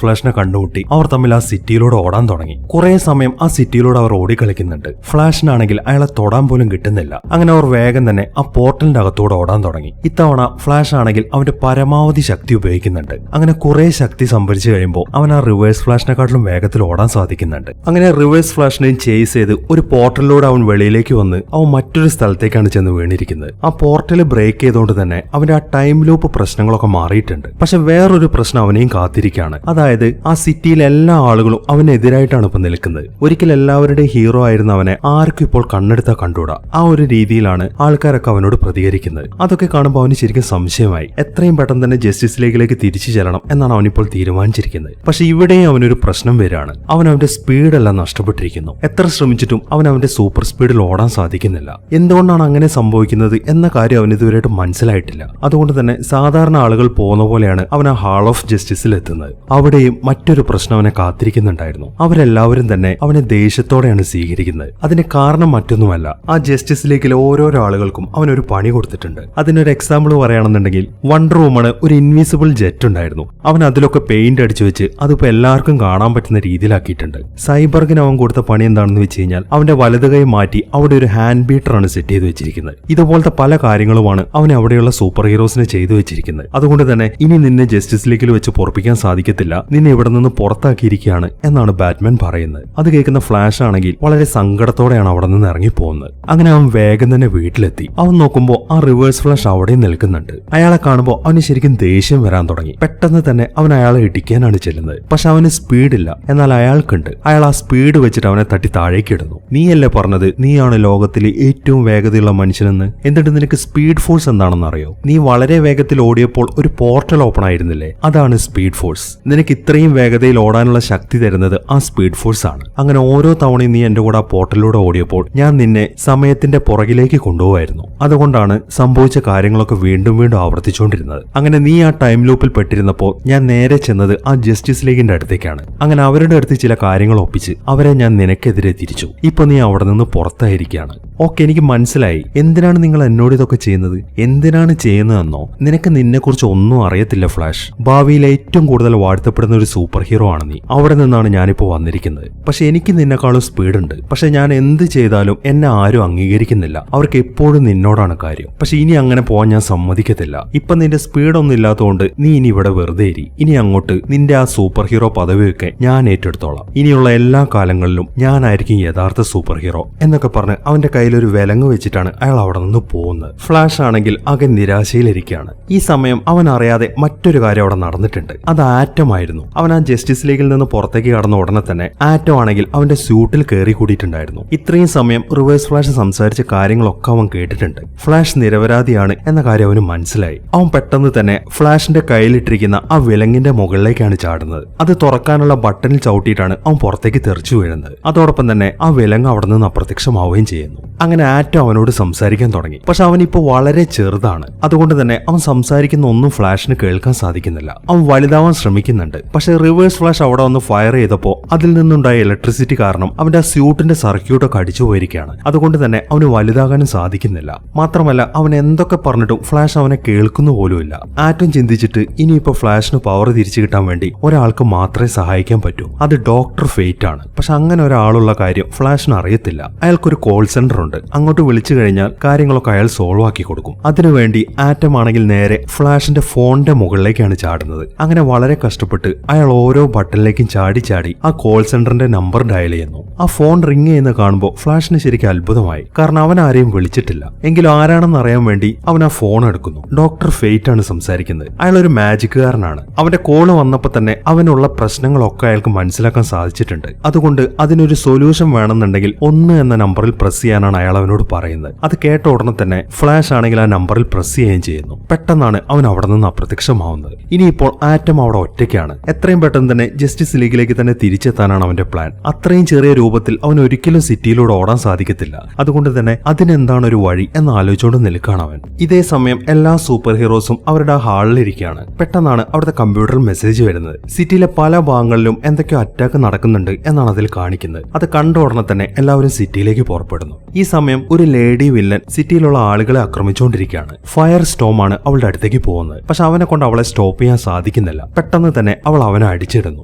ഫ്ലാഷിനെ കണ്ടുമുട്ടി അവർ തമ്മിൽ ആ സിറ്റിയിലൂടെ ഓടാൻ തുടങ്ങി. കുറെ സമയം ആ സിറ്റിയിലൂടെ അവർ ഓടിക്കളിക്കുന്നുണ്ട്. ഫ്ലാഷിനാണെങ്കിൽ അയാളെ തൊടാൻ പോലും കിട്ടുന്നില്ല. അങ്ങനെ അവർ വേഗം തന്നെ ആ പോർട്ടലിന്റെ അകത്തൂടെ ഓടാൻ തുടങ്ങി. ഇത്തവണ ഫ്ലാഷ് ആണെങ്കിൽ അവന്റെ പരമാവധി ശക്തി ഉപയോഗിക്കുന്നുണ്ട്. അങ്ങനെ കുറെ ശക്തി സംഭരിച്ചു കഴിയുമ്പോൾ അവൻ ആ റിവേഴ്സ് ഫ്ലാഷിനെക്കാട്ടിലും വേഗത്തിൽ ഓടാൻ സാധിക്കുന്നുണ്ട്. അങ്ങനെ റിവേഴ്സ് ഫ്ലാഷിനെയും ചേസ് ചെയ്ത് ഒരു പോർട്ടലിലൂടെ അവൻ വെളിയിലേക്ക് വന്ന് അവൻ മറ്റൊരു സ്ഥലത്തേക്കാണ് ചെന്ന് വീണിരിക്കുന്നത്. ആ പോർട്ടൽ ബ്രേക്ക് ചെയ്തുകൊണ്ട് തന്നെ അവന്റെ ആ ടൈം ലൂപ്പ് പ്രശ്നങ്ങളൊക്കെ മാറിയിട്ടുണ്ട്. പക്ഷെ വേറൊരു പ്രശ്നം അവനെയും കാത്തിരിക്കുകയാണ്. അതായത് ആ സിറ്റിയിലെ എല്ലാ ആളുകളും അവനെതിരായിട്ടാണ് ഇപ്പൊ നിൽക്കുന്നത്. ഒരിക്കൽ എല്ലാവരുടെയും ഹീറോ ആയിരുന്ന അവനെ ആർക്കും ഇപ്പോൾ കണ്ണെടുത്താൽ കണ്ടുകൂടാ. ആ ഒരു രീതിയിലാണ് ആൾക്കാരൊക്കെ അവനോട് പ്രതികരിക്കുന്നത്. അതൊക്കെ കാണുമ്പോൾ അവന് ശരിക്കും സംശയമായി. എത്രയും പെട്ടെന്ന് തന്നെ ജസ്റ്റിസ് ലീഗിലേക്ക് തിരിച്ചു ചെല്ലണം എന്നാണ് അവനിപ്പോൾ തീരുമാനിച്ചിരിക്കുന്നത്. പക്ഷെ ഇവിടെയും അവനൊരു പ്രശ്നം വരികയാണ്. അവൻ അവന്റെ സ്പീഡെല്ലാം നഷ്ടപ്പെട്ടിരിക്കുന്നു. എത്ര ശ്രമിച്ചിട്ടും അവൻ അവന്റെ സൂപ്പർ സ്പീഡിൽ ഓടാൻ സാധിക്കുന്നില്ല. എന്തുകൊണ്ടാണ് അങ്ങനെ സംഭവിക്കുന്നത് എന്ന കാര്യം അവന് ഇതുവരെയായിട്ട് മനസ്സിലായിട്ടില്ല. അതുകൊണ്ട് തന്നെ സാധാരണ ആളുകൾ പോകുന്ന പോലെയാണ് അവൻ ആ ഹാൾ ഓഫ് ജസ്റ്റിസിൽ എത്തുന്നത്. അവിടെയും മറ്റൊരു പ്രശ്നം അവനെ കാത്തിരിക്കുന്നുണ്ടായിരുന്നു. അവരെല്ലാവരും തന്നെ അവനെ ദേഷ്യത്തോടെയാണ് സ്വീകരിക്കുന്നത്. അതിന് കാരണം മറ്റൊന്നുമല്ല, ആ ജസ്റ്റിസ് ലീഗിലെ ഓരോരോ ആളുകൾക്കും അവനൊരു പണി കൊടുത്തിട്ടുണ്ട്. അതിനൊരു എക്സാമ്പിൾ പറയുകയാണെന്നുണ്ടെങ്കിൽ വണ്ടർ വുമണ് ഒരു ഇൻവിസിബിൾ ജെറ്റ് ഉണ്ടായിരുന്നു. അവൻ അതിലൊക്കെ പെയിന്റ് അടിച്ചു വെച്ച് അതിപ്പോ എല്ലാവർക്കും കാണാൻ പറ്റുന്ന രീതിയിലാക്കിയിട്ടുണ്ട്. സൈബർഗിന് അവൻ കൊടുത്ത പണി എന്താണെന്ന് വെച്ച് കഴിഞ്ഞാൽ അവന്റെ വലത് കൈ മാറ്റി അവിടെ ഒരു ഹാൻഡ് ബീറ്ററാണ് സെറ്റ് ചെയ്ത് വെച്ചിരിക്കുന്നത്. ഇതുപോലത്തെ പല കാര്യങ്ങളുമാണ് അവൻ അവിടെയുള്ള സൂപ്പർ ഹീറോസിനെ ചെയ്തു വെച്ചിരിക്കുന്നത്. അതുകൊണ്ട് തന്നെ ഇനി നിന്നെ ജസ്റ്റിസ് ലീഗിൽ വെച്ച് പൊറപ്പിക്കാൻ സാധിക്കത്തില്ല, നിന്നെ ഇവിടെ നിന്ന് പുറത്താക്കിയിരിക്കുകയാണ് എന്നാണ് ബാറ്റ്മാൻ പറയുന്നത്. അത് കേൾക്കുന്ന ഫ്ലാഷ് ആണെങ്കിൽ വളരെ സങ്കടത്തോടെയാണ് അവിടെ നിന്ന് ഇറങ്ങിപ്പോകുന്നത്. അങ്ങനെ അവൻ വേഗം തന്നെ വീട്ടിലെത്തി. അവൻ നോക്കുമ്പോൾ ആ റിവേഴ്സ് ഫ്ലാഷ് അവിടെ നിൽക്കുന്നുണ്ട്. അയാളെ കാണുമ്പോൾ അവന് ശരിക്കും ദേഷ്യം വരാൻ തുടങ്ങി. പെട്ടെന്ന് തന്നെ അവൻ അയാളെ ഇടിക്കാനാണ് ചെല്ലുന്നത്. പക്ഷെ അവന് സ്പീഡില്ല, എന്നാൽ അയാൾക്കുണ്ട്. അയാൾ ആ സ്പീഡ് വെച്ചിട്ട് അവനെ തട്ടി താഴേക്ക് ഇടുന്നു. നീയല്ലേ പറഞ്ഞത് നീയാണ് ലോകത്തിലെ ഏറ്റവും വേഗതയുള്ള മനുഷ്യനെന്ന്? എന്നിട്ട് നിനക്ക് സ്പീഡ് ഫോഴ്സ് എന്താണെന്ന് അറിയോ? നീ വളരെ വേഗത്തിൽ ഓടിയപ്പോൾ ഒരു പോർട്ടൽ ഓപ്പൺ ആയിരുന്നില്ലേ? അതാണ് സ്പീഡ് ഫോഴ്സ്. നിനക്ക് ഇത്രയും വേഗതയിൽ ഓടാനുള്ള ശക്തി തരുന്നത് ആ സ്പീഡ് ഫോഴ്സ് ആണ്. അങ്ങനെ ഓരോ തവണയും നീ എന്റെ കൂടെ ആ പോർട്ടലിലൂടെ ഓടിയപ്പോൾ ഞാൻ നിന്നെ സമയത്തിന്റെ പുറകിലേക്ക് കൊണ്ടുപോവായിരുന്നു. അതുകൊണ്ടാണ് സംഭവിച്ച കാര്യങ്ങളൊക്കെ വീണ്ടും വീണ്ടും ആവർത്തിച്ചുകൊണ്ടിരുന്നത്. അങ്ങനെ നീ ആ ടൈം ലൂപ്പിൽ പെട്ടിരുന്നപ്പോൾ ഞാൻ നേരെ ചെന്നത് ആ ജസ്റ്റിസ് ലീഗിന്റെ അടുത്തേക്കാണ്. അങ്ങനെ അവരുടെ അടുത്ത് ചില കാര്യങ്ങൾ ഒപ്പിച്ച് അവരെ ഞാൻ നിനക്കെതിരെ തിരിച്ചു. ഇപ്പൊ നീ അവിടെ നിന്ന് പുറത്തായിരിക്കുകയാണ്. ഓക്കെ, എനിക്ക് മനസ്സിലായി. എന്തിനാണ് നിങ്ങൾ എന്നോട് ഇതൊക്കെ ചെയ്യുന്നത്? എന്തിനാണ് ചെയ്യുന്നതെന്നോ? നിനക്ക് നിന്നെക്കുറിച്ച് ഒന്നും അറിയത്തില്ല ഫ്ലാഷ്. ഭാവിയിൽ ഏറ്റവും കൂടുതൽ വാഴ്ത്തപ്പെടുന്ന ഒരു സൂപ്പർ ഹീറോ ആണ് നീ. അവിടെ നിന്നാണ് ഞാനിപ്പോ വന്നിരിക്കുന്നത്. പക്ഷെ എനിക്ക് നിന്നെക്കാളും സ്പീഡ് ഉണ്ട്. പക്ഷെ ഞാൻ എന്ത് ചെയ്താലും എന്നെ ആരും അംഗീകരിക്കുന്നില്ല. അവർക്ക് എപ്പോഴും നിന്നോടാണ് കാര്യം. പക്ഷെ ഇനി അങ്ങനെ പോവാൻ ഞാൻ സമ്മതിക്കത്തില്ല. ഇപ്പൊ നിന്റെ സ്പീഡ് ഒന്നും ഇല്ലാത്തതുകൊണ്ട് നീ ഇനി ഇവിടെ വെറുതെ ഇരി. ഇനി അങ്ങോട്ട് നിന്റെ ആ സൂപ്പർ ഹീറോ പദവിയൊക്കെ ഞാൻ ഏറ്റെടുത്തോളാം. ഇനിയുള്ള എല്ലാ കാലങ്ങളിലും ഞാനായിരിക്കും യഥാർത്ഥ സൂപ്പർ ഹീറോ എന്നൊക്കെ പറഞ്ഞ് അവന്റെ കയ്യിലൊരു വിലങ്ങ് വെച്ചിട്ടാണ് അയാൾ അവിടെ നിന്ന് പോകുന്നത്. ഫ്ലാഷ് ആണെങ്കിൽ ആകെ നിരാശയിലിരിക്കുകയാണ്. ഈ സമയം അവൻ അറിയാതെ മറ്റൊരു കാര്യം അവിടെ നടന്നിട്ടുണ്ട്. അത് ആറ്റം ആയിരുന്നു. അവൻ ആ ജസ്റ്റിസ് ലീഗിൽ നിന്ന് പുറത്തേക്ക് കടന്ന ഉടനെ തന്നെ ആറ്റം ആണെങ്കിൽ അവന്റെ സ്യൂട്ടിൽ കയറി കൂടിയിട്ടുണ്ടായിരുന്നു. ഇത്രയും സമയം റിവേഴ്സ് ഫ്ലാഷ് സംസാരിച്ച കാര്യങ്ങളൊക്കെ അവൻ കേട്ടിട്ടുണ്ട്. ഫ്ലാഷ് നിരപരാധിയാണ് എന്ന കാര്യം അവന് മനസ്സിലായി. അവൻ പെട്ടെന്ന് തന്നെ ഫ്ലാഷിന്റെ കയ്യിലിട്ടിരിക്കുന്ന ആ വിലങ്ങിന്റെ മുകളിലേക്കാണ് ചാടുന്നത്. അത് തുറക്കാനുള്ള ബട്ടണിൽ ചവിട്ടിയിട്ടാണ് അവൻ പുറത്തേക്ക് തെറിച്ചു വീഴുന്നത്. അതോടൊപ്പം തന്നെ ആ വിലങ്ങ് അവിടെ നിന്ന് അപ്രത്യക്ഷമാവുകയും ചെയ്യുന്നു. അങ്ങനെ ആറ്റം അവനോട് സംസാരിക്കാൻ തുടങ്ങി. പക്ഷെ അവനിപ്പോ വളരെ ചെറുതാണ്. അതുകൊണ്ട് തന്നെ അവൻ സംസാരിക്കുന്ന ഒന്നും ഫ്ലാഷിന് കേൾക്കാൻ സാധിക്കുന്നില്ല. അവൻ വലുതാവാൻ ശ്രമിക്കുന്നുണ്ട്. പക്ഷെ റിവേഴ്സ് ഫ്ലാഷ് അവിടെ വന്ന് ഫയർ ചെയ്തപ്പോ അതിൽ നിന്നുണ്ടായ ഇലക്ട്രിസിറ്റി കാരണം അവന്റെ ആ സ്യൂട്ടിന്റെ സർക്യൂട്ടൊക്കെ അടിച്ചു പോയിരിക്കുകയാണ്. അതുകൊണ്ട് തന്നെ അവന് വലുതാകാനും സാധിക്കുന്നില്ല. മാത്രമല്ല അവൻ എന്തൊക്കെ പറഞ്ഞിട്ടും ഫ്ലാഷ് അവനെ കേൾക്കുന്നു പോലുമില്ല. ആറ്റം ചിന്തിച്ചിട്ട് ഇനിയിപ്പോ ഫ്ലാഷിന് പവർ തിരിച്ചു കിട്ടാൻ വേണ്ടി ഒരാൾക്ക് മാത്രമേ സഹായിക്കാൻ പറ്റൂ. അത് ഡോക്ടർ ഫേറ്റ് ആണ്. പക്ഷെ അങ്ങനെ ഒരാളുള്ള കാര്യം ഫ്ലാഷിന് അറിയത്തില്ല. അയാൾക്കൊരു കോൾ സെന്റർ ഉണ്ട്. അങ്ങോട്ട് വിളിച്ചു കഴിഞ്ഞാൽ കാര്യങ്ങളൊക്കെ അയാൾ സോൾവ് ആക്കി കൊടുക്കും. അതിനുവേണ്ടി ആറ്റം ആണെങ്കിൽ നേരെ ഫ്ലാഷിന്റെ ഫോണിന്റെ മുകളിലേക്കാണ് ചാടുന്നത്. അങ്ങനെ വളരെ കഷ്ടപ്പെട്ട് അയാൾ ഓരോ ബട്ടണിലേക്കും ചാടി ചാടി ആ കോൾ സെന്ററിന്റെ നമ്പർ ഡയൽ ചെയ്യുന്നു. ആ ഫോൺ റിങ് ചെയ്യുന്ന കാണുമ്പോൾ ഫ്ലാഷിന് ശരിക്കും അത്ഭുതമായി. കാരണം അവൻ ആരെയും വിളിച്ചിട്ടില്ല. എങ്കിലും ആരാണെന്ന് അറിയാൻ വേണ്ടി അവൻ ആ ഫോൺ എടുക്കുന്നു. ഡോക്ടർ ഫേറ്റ് ആണ് സംസാരിക്കുന്നത്. അയാൾ ഒരു മാജിക്കുകാരനാണ്. അവന്റെ കോള് വന്നപ്പോ തന്നെ അവനുള്ള പ്രശ്നങ്ങളൊക്കെ അയാൾക്ക് മനസ്സിലാക്കാൻ സാധിച്ചിട്ടുണ്ട്. അതുകൊണ്ട് അതിനൊരു സൊല്യൂഷൻ വേണമെന്നുണ്ടെങ്കിൽ 1 എന്ന നമ്പറിൽ പ്രസ് ചെയ്യാനാണ് അയാൾ അവനോട് പറയുന്നത്. അത് കേട്ട ഉടനെ തന്നെ ഫ്ലാഷ് ആണെങ്കിൽ ആ നമ്പറിൽ പ്രസ് ചെയ്യുകയും ചെയ്യുന്നു. പെട്ടെന്നാണ് അവൻ അവിടെ നിന്ന് അപ്രത്യക്ഷമാവുന്നത്. ഇനിയിപ്പോൾ ആറ്റം അവിടെ ഒറ്റയ്ക്കാണ്. എത്രയും പെട്ടെന്ന് തന്നെ ജസ്റ്റിസ് ലീഗിലേക്ക് തന്നെ തിരിച്ചെത്താനാണ് അവന്റെ പ്ലാൻ. അത്രയും ചെറിയ രൂപത്തിൽ അവൻ ഒരിക്കലും സിറ്റിയിലൂടെ ഓടാൻ സാധിക്കത്തില്ല. അതുകൊണ്ട് തന്നെ അതിനെന്താണ് ഒരു വഴി എന്ന് ആലോചിച്ചുകൊണ്ട് നിൽക്കുകയാണ് അവൻ. ഇതേ സമയം എല്ലാ സൂപ്പർ ഹീറോസും അവരുടെ ഹാളിലിരിക്കുകയാണ്. പെട്ടെന്നാണ് അവിടുത്തെ കമ്പ്യൂട്ടറിൽ മെസ്സേജ് വരുന്നത്. സിറ്റിയിലെ പല ഭാഗങ്ങളിലും എന്തൊക്കെയോ അറ്റാക്ക് നടക്കുന്നുണ്ട് എന്നാണ് അതിൽ കാണിക്കുന്നത്. അത് കണ്ട ഉടനെ തന്നെ എല്ലാവരും സിറ്റിയിലേക്ക് പുറപ്പെടുന്നു. ഈ സമയം ഒരു ലേഡി വില്ലൻ സിറ്റിയിലുള്ള ആളുകളെ ആക്രമിച്ചുകൊണ്ടിരിക്കുകയാണ്. ഫയർ സ്റ്റോം ആണ് അവളുടെ അടുത്തേക്ക് പോകുന്നത്. പക്ഷെ അവനെ കൊണ്ട് അവളെ സ്റ്റോപ്പ് ചെയ്യാൻ സാധിക്കുന്നില്ല. പെട്ടെന്ന് തന്നെ അവൾ അവനെ അടിച്ചിടുന്നു.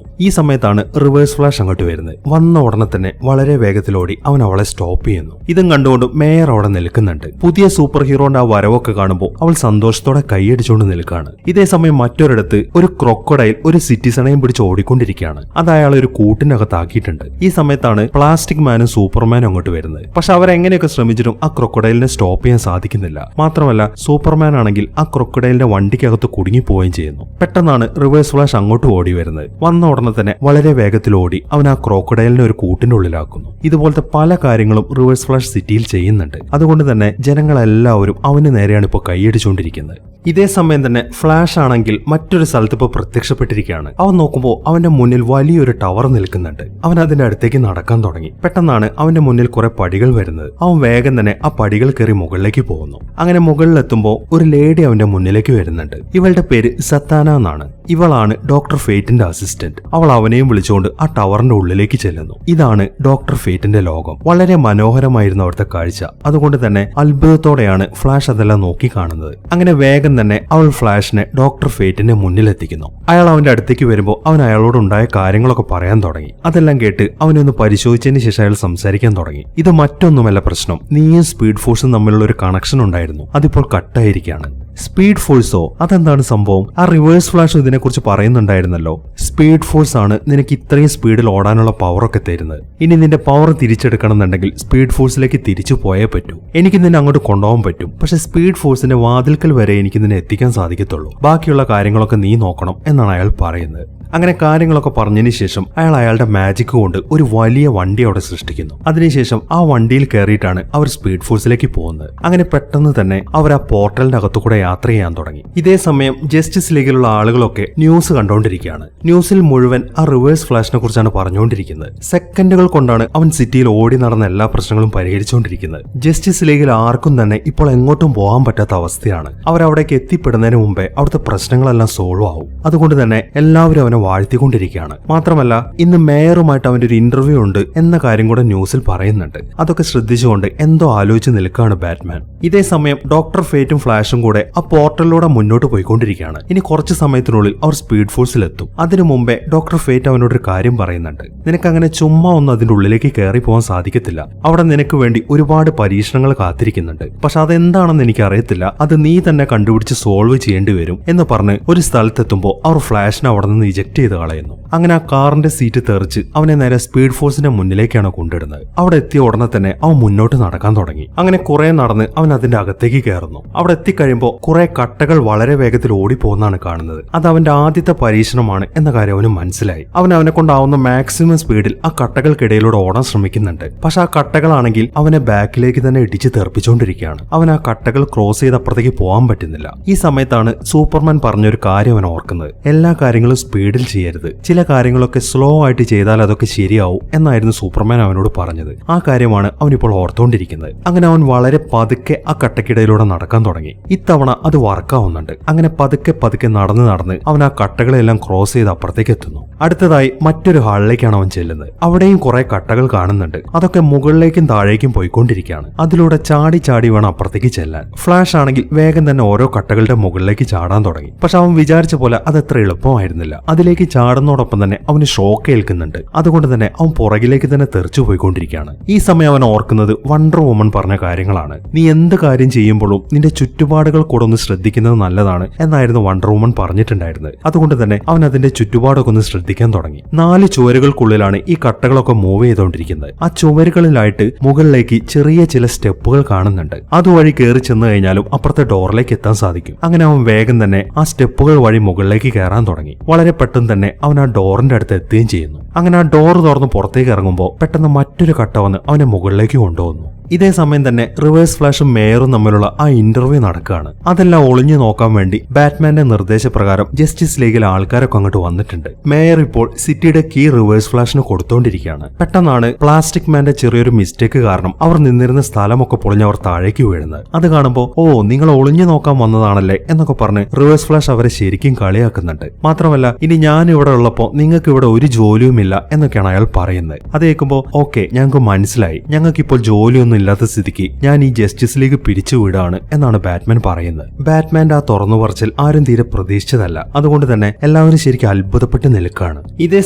ഈ സമയത്താണ് റിവേഴ്സ് ഫ്ലാഷ് അങ്ങോട്ട് വരുന്നത്. വന്ന ഉടനെ തന്നെ വളരെ വേഗത്തിലോടി അവൻ അവളെ സ്റ്റോപ്പ് ചെയ്യുന്നു. ഇതും കണ്ടുകൊണ്ട് മേയർ അവിടെ നിൽക്കുന്നുണ്ട്. പുതിയ സൂപ്പർ ഹീറോന്റെ ആ വരവൊക്കെ കാണുമ്പോൾ അവൾ സന്തോഷത്തോടെ കൈയടിച്ചുകൊണ്ട് നിൽക്കുകയാണ്. ഇതേ സമയം മറ്റൊരിടത്ത് ഒരു ക്രൊക്കഡൈൽ ഒരു സിറ്റിസണെയും പിടിച്ച് ഓടിക്കൊണ്ടിരിക്കുകയാണ്. അത് അയാളെ ഒരു കൂട്ടിനകത്താക്കിയിട്ടുണ്ട്. ഈ സമയത്താണ് പ്ലാസ്റ്റിക് മാനും സൂപ്പർമാനും അങ്ങോട്ട് വരുന്നത്. പക്ഷെ അവരെങ്ങനെയൊക്കെ ശ്രമിച്ചിട്ടും ആ ക്രൊക്കഡൈലിനെ സ്റ്റോപ്പ് ചെയ്യാൻ സാധിക്കുന്നില്ല. മാത്രമല്ല സൂപ്പർമാൻ ആണെങ്കിൽ ആ ക്രൊക്കഡൈലിന്റെ വണ്ടിക്കകത്ത് കുടുങ്ങിപ്പോവുകയും ചെയ്യുന്നു. പെട്ടെന്നാണ് റിവേഴ്സ് ഫ്ലാഷ് അങ്ങോട്ട് ഓടി വരുന്നത്. വന്ന ഉടനെ തന്നെ വളരെ വേഗത്തിൽ ഓടി അവൻ ആ ക്രൊക്കഡൈലിനെ ഒരു കൂട്ടിന്റെ ഉള്ളിലാക്കുന്നു. ഇതുപോലത്തെ പല കാര്യങ്ങളും റിവേഴ്സ് ഫ്ലാഷ് സിറ്റിയിൽ ചെയ്യുന്നുണ്ട്. അതുകൊണ്ട് തന്നെ ജനങ്ങളെല്ലാവരും അവന് നേരെയാണ് ഇപ്പോൾ കൈയടിച്ചുകൊണ്ടിരിക്കുന്നത്. ഇതേ സമയം തന്നെ ഫ്ലാഷ് ആണെങ്കിൽ മറ്റൊരു സ്ഥലത്ത് ഇപ്പോൾ പ്രത്യക്ഷപ്പെട്ടിരിക്കുകയാണ്. അവൻ നോക്കുമ്പോൾ അവന്റെ മുന്നിൽ വലിയൊരു ടവർ നിൽക്കുന്നുണ്ട്. അവൻ അതിന്റെ അടുത്തേക്ക് നടക്കാൻ തുടങ്ങി. പെട്ടെന്നാണ് അവന്റെ മുന്നിൽ കുറെ പടികൾ വരുന്നത്. അവൻ വേഗം തന്നെ ആ പടികൾ കയറി മുകളിലേക്ക് പോകുന്നു. അങ്ങനെ മുകളിലെത്തുമ്പോൾ ഒരു ലേഡി അവന്റെ മുന്നിലേക്ക് വരുന്നുണ്ട്. ഇവളുടെ പേര് സത്താന എന്നാണ്. ഇവളാണ് ഡോക്ടർ ഫേറ്റിന്റെ അസിസ്റ്റന്റ്. അവൾ അവനെയും വിളിച്ചുകൊണ്ട് ആ ടവറിന്റെ ഉള്ളിലേക്ക് ചെല്ലുന്നു. ഇതാണ് ഡോക്ടർ ഫേറ്റിന്റെ ലോകം. വളരെ മനോഹരമായിരുന്നു അവിടുത്തെ കാഴ്ച. അതുകൊണ്ട് തന്നെ അത്ഭുതത്തോടെയാണ് ഫ്ലാഷ് അതെല്ലാം നോക്കി കാണുന്നത്. അങ്ങനെ വേഗം തന്നെ അവൾ ഫ്ലാഷിനെ ഡോക്ടർ ഫേറ്റിന്റെ മുന്നിലെത്തിക്കുന്നു. അയാൾ അവന്റെ അടുത്തേക്ക് വരുമ്പോൾ അവൻ അയാളോട് ഉണ്ടായ കാര്യങ്ങളൊക്കെ പറയാൻ തുടങ്ങി. അതെല്ലാം കേട്ട് അവനൊന്ന് പരിശോധിച്ചതിന് ശേഷം അയാൾ സംസാരിക്കാൻ തുടങ്ങി. ഇത് മറ്റൊന്നുമല്ല പ്രശ്നം. നീയും സ്പീഡ് ഫോഴ്സും തമ്മിലുള്ള ഒരു കണക്ഷൻ ഉണ്ടായിരുന്നു. അതിപ്പോൾ കട്ടായിരിക്കുകയാണ്. സ്പീഡ് ഫോഴ്സോ? അതെന്താണ് സംഭവം? ആ റിവേഴ്സ് ഫ്ലാഷ് ഇതിനെക്കുറിച്ച് പറയുന്നുണ്ടായിരുന്നല്ലോ. സ്പീഡ് ഫോഴ്സ് ആണ് നിനക്ക് ഇത്രയും സ്പീഡിൽ ഓടാനുള്ള പവർ ഒക്കെ തരുന്നത്. ഇനി നിന്റെ പവർ തിരിച്ചെടുക്കണം എന്നുണ്ടെങ്കിൽ സ്പീഡ് ഫോഴ്സിലേക്ക് തിരിച്ചു പോയേ പറ്റൂ. എനിക്ക് നിന്നെ അങ്ങോട്ട് കൊണ്ടുപോകാൻ പറ്റും. പക്ഷെ സ്പീഡ് ഫോഴ്സിന്റെ വാതിൽക്കൽ വരെ എനിക്ക് നിന്നെ എത്തിക്കാൻ സാധിക്കത്തുള്ളൂ. ബാക്കിയുള്ള കാര്യങ്ങളൊക്കെ നീ നോക്കണം എന്നാണ് അയാൾ പറയുന്നത്. അങ്ങനെ കാര്യങ്ങളൊക്കെ പറഞ്ഞതിന് ശേഷം അയാൾ അയാളുടെ മാജിക് കൊണ്ട് ഒരു വലിയ വണ്ടി അവിടെ സൃഷ്ടിക്കുന്നു. അതിനുശേഷം ആ വണ്ടിയിൽ കയറിയിട്ടാണ് അവർ സ്പീഡ് ഫോഴ്സിലേക്ക് പോകുന്നത്. അങ്ങനെ പെട്ടെന്ന് തന്നെ അവർ ആ പോർട്ടലിന്റെ അകത്തുകൂടെ യാത്ര ചെയ്യാൻ തുടങ്ങി. ഇതേ സമയം ജസ്റ്റിസ് ലീഗിലുള്ള ആളുകളൊക്കെ ന്യൂസ് കണ്ടുകൊണ്ടിരിക്കുകയാണ്. ന്യൂസിൽ മുഴുവൻ ആ റിവേഴ്സ് ഫ്ലാഷിനെ കുറിച്ചാണ് പറഞ്ഞുകൊണ്ടിരിക്കുന്നത്. സെക്കൻഡുകൾ കൊണ്ടാണ് അവൻ സിറ്റിയിൽ ഓടി നടന്ന എല്ലാ പ്രശ്നങ്ങളും പരിഹരിച്ചുകൊണ്ടിരിക്കുന്നത്. ജസ്റ്റിസ് ലീഗിൽ ആർക്കും തന്നെ ഇപ്പോൾ എങ്ങോട്ടും പോകാൻ പറ്റാത്ത അവസ്ഥയാണ്. അവരവിടേക്ക് എത്തിപ്പെടുന്നതിന് മുമ്പേ അവിടുത്തെ പ്രശ്നങ്ങളെല്ലാം സോൾവ് ആവും. അതുകൊണ്ട് തന്നെ എല്ലാവരും അവനെ വാഴ്ത്തിക്കൊണ്ടിരിക്കുകയാണ്. മാത്രമല്ല ഇന്ന് മേയറുമായിട്ട് അവന്റെ ഒരു ഇന്റർവ്യൂ ഉണ്ട് എന്ന കാര്യം കൂടെ ന്യൂസിൽ പറയുന്നുണ്ട്. അതൊക്കെ ശ്രദ്ധിച്ചുകൊണ്ട് എന്തോ ആലോചിച്ച് നിൽക്കുകയാണ് ബാറ്റ്മാൻ. ഇതേ സമയം ഡോക്ടർ ഫേറ്റും ഫ്ലാഷും കൂടെ ആ പോർട്ടലിലൂടെ മുന്നോട്ട് പോയിക്കൊണ്ടിരിക്കുകയാണ്. ഇനി കുറച്ച് സമയത്തിനുള്ളിൽ അവർ സ്പീഡ് ഫോഴ്സിലെത്തും. അതിനു മുമ്പേ ഡോക്ടർ ഫേറ്റ് അവനോടൊരു കാര്യം പറയുന്നുണ്ട്. നിനക്കങ്ങനെ ചുമ്മാ ഒന്നും അതിന്റെ ഉള്ളിലേക്ക് കയറി പോകാൻ സാധിക്കത്തില്ല. അവിടെ നിനക്ക് വേണ്ടി ഒരുപാട് പരീക്ഷണങ്ങൾ കാത്തിരിക്കുന്നുണ്ട്. പക്ഷെ അതെന്താണെന്ന് എനിക്ക് അറിയത്തില്ല. അത് നീ തന്നെ കണ്ടുപിടിച്ച് സോൾവ് ചെയ്യേണ്ടി വരും എന്ന് പറഞ്ഞ് ഒരു സ്ഥലത്തെത്തുമ്പോൾ അവർ ഫ്ലാഷിനെ അവിടെ നിന്ന് ഇജക്ട് ചെയ്ത് കളയുന്നു. അങ്ങനെ ആ കാറിന്റെ സീറ്റ് തെറിച്ച് അവനെ നേരെ സ്പീഡ് ഫോഴ്സിന്റെ മുന്നിലേക്കാണ് കൊണ്ടിടുന്നത്. അവിടെ എത്തിയ ഉടനെ തന്നെ അവൻ മുന്നോട്ട് നടക്കാൻ തുടങ്ങി. അങ്ങനെ കുറെ നടന്ന് അവൻ അതിന്റെ അകത്തേക്ക് കയറുന്നു. അവിടെ എത്തിക്കഴിയുമ്പോൾ കുറെ കട്ടകൾ വളരെ വേഗത്തിൽ ഓടിപ്പോകുന്നതാണ് കാണുന്നത്. അത് അവന്റെ ആദ്യത്തെ പരീക്ഷണമാണ് എന്ന കാര്യം അവന് മനസ്സിലായി. അവനെ കൊണ്ടാവുന്ന മാക്സിമം സ്പീഡിൽ ആ കട്ടകൾക്കിടയിലൂടെ ഓടാൻ ശ്രമിക്കുന്നുണ്ട്. പക്ഷെ ആ കട്ടകളാണെങ്കിൽ അവനെ ബാക്കിലേക്ക് തന്നെ ഇടിച്ച് തെറിപ്പിച്ചുകൊണ്ടിരിക്കുകയാണ്. അവൻ ആ കട്ടകൾ ക്രോസ് ചെയ്ത് അപ്പുറത്തേക്ക് പോകാൻ പറ്റുന്നില്ല. ഈ സമയത്താണ് സൂപ്പർമാൻ പറഞ്ഞൊരു കാര്യം അവൻ ഓർക്കുന്നത്. എല്ലാ കാര്യങ്ങളും സ്പീഡിൽ ചെയ്യരുത്, ചില കാര്യങ്ങളൊക്കെ സ്ലോ ആയിട്ട് ചെയ്താൽ അതൊക്കെ ശരിയാവും എന്നായിരുന്നു സൂപ്പർമാൻ അവനോട് പറഞ്ഞത്. ആ കാര്യമാണ് അവനിപ്പോൾ ഓർത്തുകൊണ്ടിരിക്കുന്നത്. അങ്ങനെ അവൻ വളരെ പതുക്കെ ആ കട്ടക്കിടയിലൂടെ നടക്കാൻ തുടങ്ങി. ഇത്തവണ അത് വർക്കാവുന്നുണ്ട്. അങ്ങനെ പതുക്കെ പതുക്കെ നടന്ന് അവൻ ആ കട്ടകളെല്ലാം ക്രോസ് ചെയ്ത് അപ്പുറത്തേക്ക് എത്തുന്നു. അടുത്തതായി മറ്റൊരു ഹാളിലേക്കാണ് അവൻ ചെല്ലുന്നത്. അവിടെയും കുറെ കട്ടകൾ കാണുന്നുണ്ട്. അതൊക്കെ മുകളിലേക്കും താഴേക്കും പോയിക്കൊണ്ടിരിക്കുകയാണ്. അതിലൂടെ ചാടി വേണം അപ്പുറത്തേക്ക് ചെല്ലാൻ. ഫ്ലാഷ് ആണെങ്കിൽ വേഗം തന്നെ ഓരോ കട്ടകളുടെ മുകളിലേക്ക് ചാടാൻ തുടങ്ങി. പക്ഷെ അവൻ വിചാരിച്ച പോലെ അതത്ര എളുപ്പമായിരുന്നില്ല. അതിലേക്ക് ചാടുന്നതോടൊപ്പം തന്നെ അവന് ഷോക്ക് ഏൽക്കുന്നുണ്ട്. അതുകൊണ്ട് തന്നെ അവൻ പുറകിലേക്ക് തന്നെ തെറിച്ചു പോയിക്കൊണ്ടിരിക്കുകയാണ്. ഈ സമയം അവൻ ഓർക്കുന്നത് വണ്ടർ വുമൺ പറഞ്ഞ കാര്യങ്ങളാണ്. നീ എന്ത് കാര്യം ചെയ്യുമ്പോഴും നിന്റെ ചുറ്റുപാടുകൾ കൂടെ ഒന്ന് ശ്രദ്ധിക്കുന്നത് നല്ലതാണ് എന്നായിരുന്നു വണ്ടർ വുമൺ പറഞ്ഞിട്ടുണ്ടായിരുന്നത്. അതുകൊണ്ട് തന്നെ അവൻ അതിന്റെ ചുറ്റുപാടൊക്കെ ഒന്ന് ശ്രദ്ധിക്കാൻ തുടങ്ങി. 4 ചുവരുകൾക്കുള്ളിലാണ് ഈ കട്ടകളൊക്കെ മൂവ് ചെയ്തുകൊണ്ടിരിക്കുന്നത്. ആ ചുവരുകളിലായിട്ട് മുകളിലേക്ക് ചെറിയ ചില സ്റ്റെപ്പുകൾ കാണുന്നുണ്ട്. അതുവഴി കയറി ചെന്ന് കഴിഞ്ഞാലും അപ്പുറത്തെ ഡോറിലേക്ക് എത്താൻ സാധിക്കും. അങ്ങനെ അവൻ വേഗം തന്നെ ആ സ്റ്റെപ്പുകൾ വഴി മുകളിലേക്ക് കയറാൻ തുടങ്ങി. വളരെ പെട്ടെന്ന് തന്നെ അവൻ ആ ഡോറിന്റെ അടുത്ത് എത്തുകയും ചെയ്യുന്നു. അങ്ങനെ ആ ഡോർ തുറന്ന് പുറത്തേക്ക് ഇറങ്ങുമ്പോൾ പെട്ടെന്ന് മറ്റൊരു കട്ട വന്ന് അവനെ മുകളിലേക്ക് കൊണ്ടുവന്നു. ഇതേ സമയം തന്നെ റിവേഴ്സ് ഫ്ലാഷും മേയറും തമ്മിലുള്ള ആ ഇന്റർവ്യൂ നടക്കുകയാണ്. അതെല്ലാം ഒളിഞ്ഞു നോക്കാൻ വേണ്ടി ബാറ്റ്മാന്റെ നിർദ്ദേശപ്രകാരം ജസ്റ്റിസ് ലീഗിലെ ആൾക്കാരൊക്കെ അങ്ങോട്ട് വന്നിട്ടുണ്ട്. മേയർ ഇപ്പോൾ സിറ്റിയുടെ കീ റിവേഴ്സ് ഫ്ലാഷിന് കൊടുത്തോണ്ടിരിക്കുകയാണ്. പെട്ടെന്നാണ് പ്ലാസ്റ്റിക് മാന്റെ ചെറിയൊരു മിസ്റ്റേക്ക് കാരണം അവർ നിന്നിരുന്ന സ്ഥലമൊക്കെ പൊളിഞ്ഞ് അവർ താഴേക്ക് വീഴുന്നത്. അത് കാണുമ്പോൾ ഓ നിങ്ങൾ ഒളിഞ്ഞു നോക്കാൻ വന്നതാണല്ലേ എന്നൊക്കെ പറഞ്ഞ് റിവേഴ്സ് ഫ്ലാഷ് അവരെ ശരിക്കും കളിയാക്കുന്നുണ്ട്. മാത്രമല്ല ഇനി ഞാൻ ഇവിടെ ഉള്ളപ്പോൾ നിങ്ങൾക്ക് ഇവിടെ ഒരു ജോലിയുമില്ല എന്നൊക്കെയാണ് അയാൾ പറയുന്നത്. അത് കേൾക്കുമ്പോൾ ഓക്കെ ഞങ്ങൾക്ക് മനസ്സിലായി, ഞങ്ങൾക്കിപ്പോൾ ജോലിയൊന്നും ഇല്ലാത്ത സ്ഥിതിക്ക് ഞാൻ ഈ ജസ്റ്റിസ് ലീഗ് പിരിച്ചുവിടാണ് എന്നാണ് ബാറ്റ്മാൻ പറയുന്നത്. ബാറ്റ്മാന്റെ ആ തുറന്നു പറച്ചിൽ ആരും തീരെ പ്രതീക്ഷിച്ചതല്ല. അതുകൊണ്ട് തന്നെ എല്ലാവരും ശരിക്കും അത്ഭുതപ്പെട്ട് നിൽക്കുകയാണ്. ഇതേ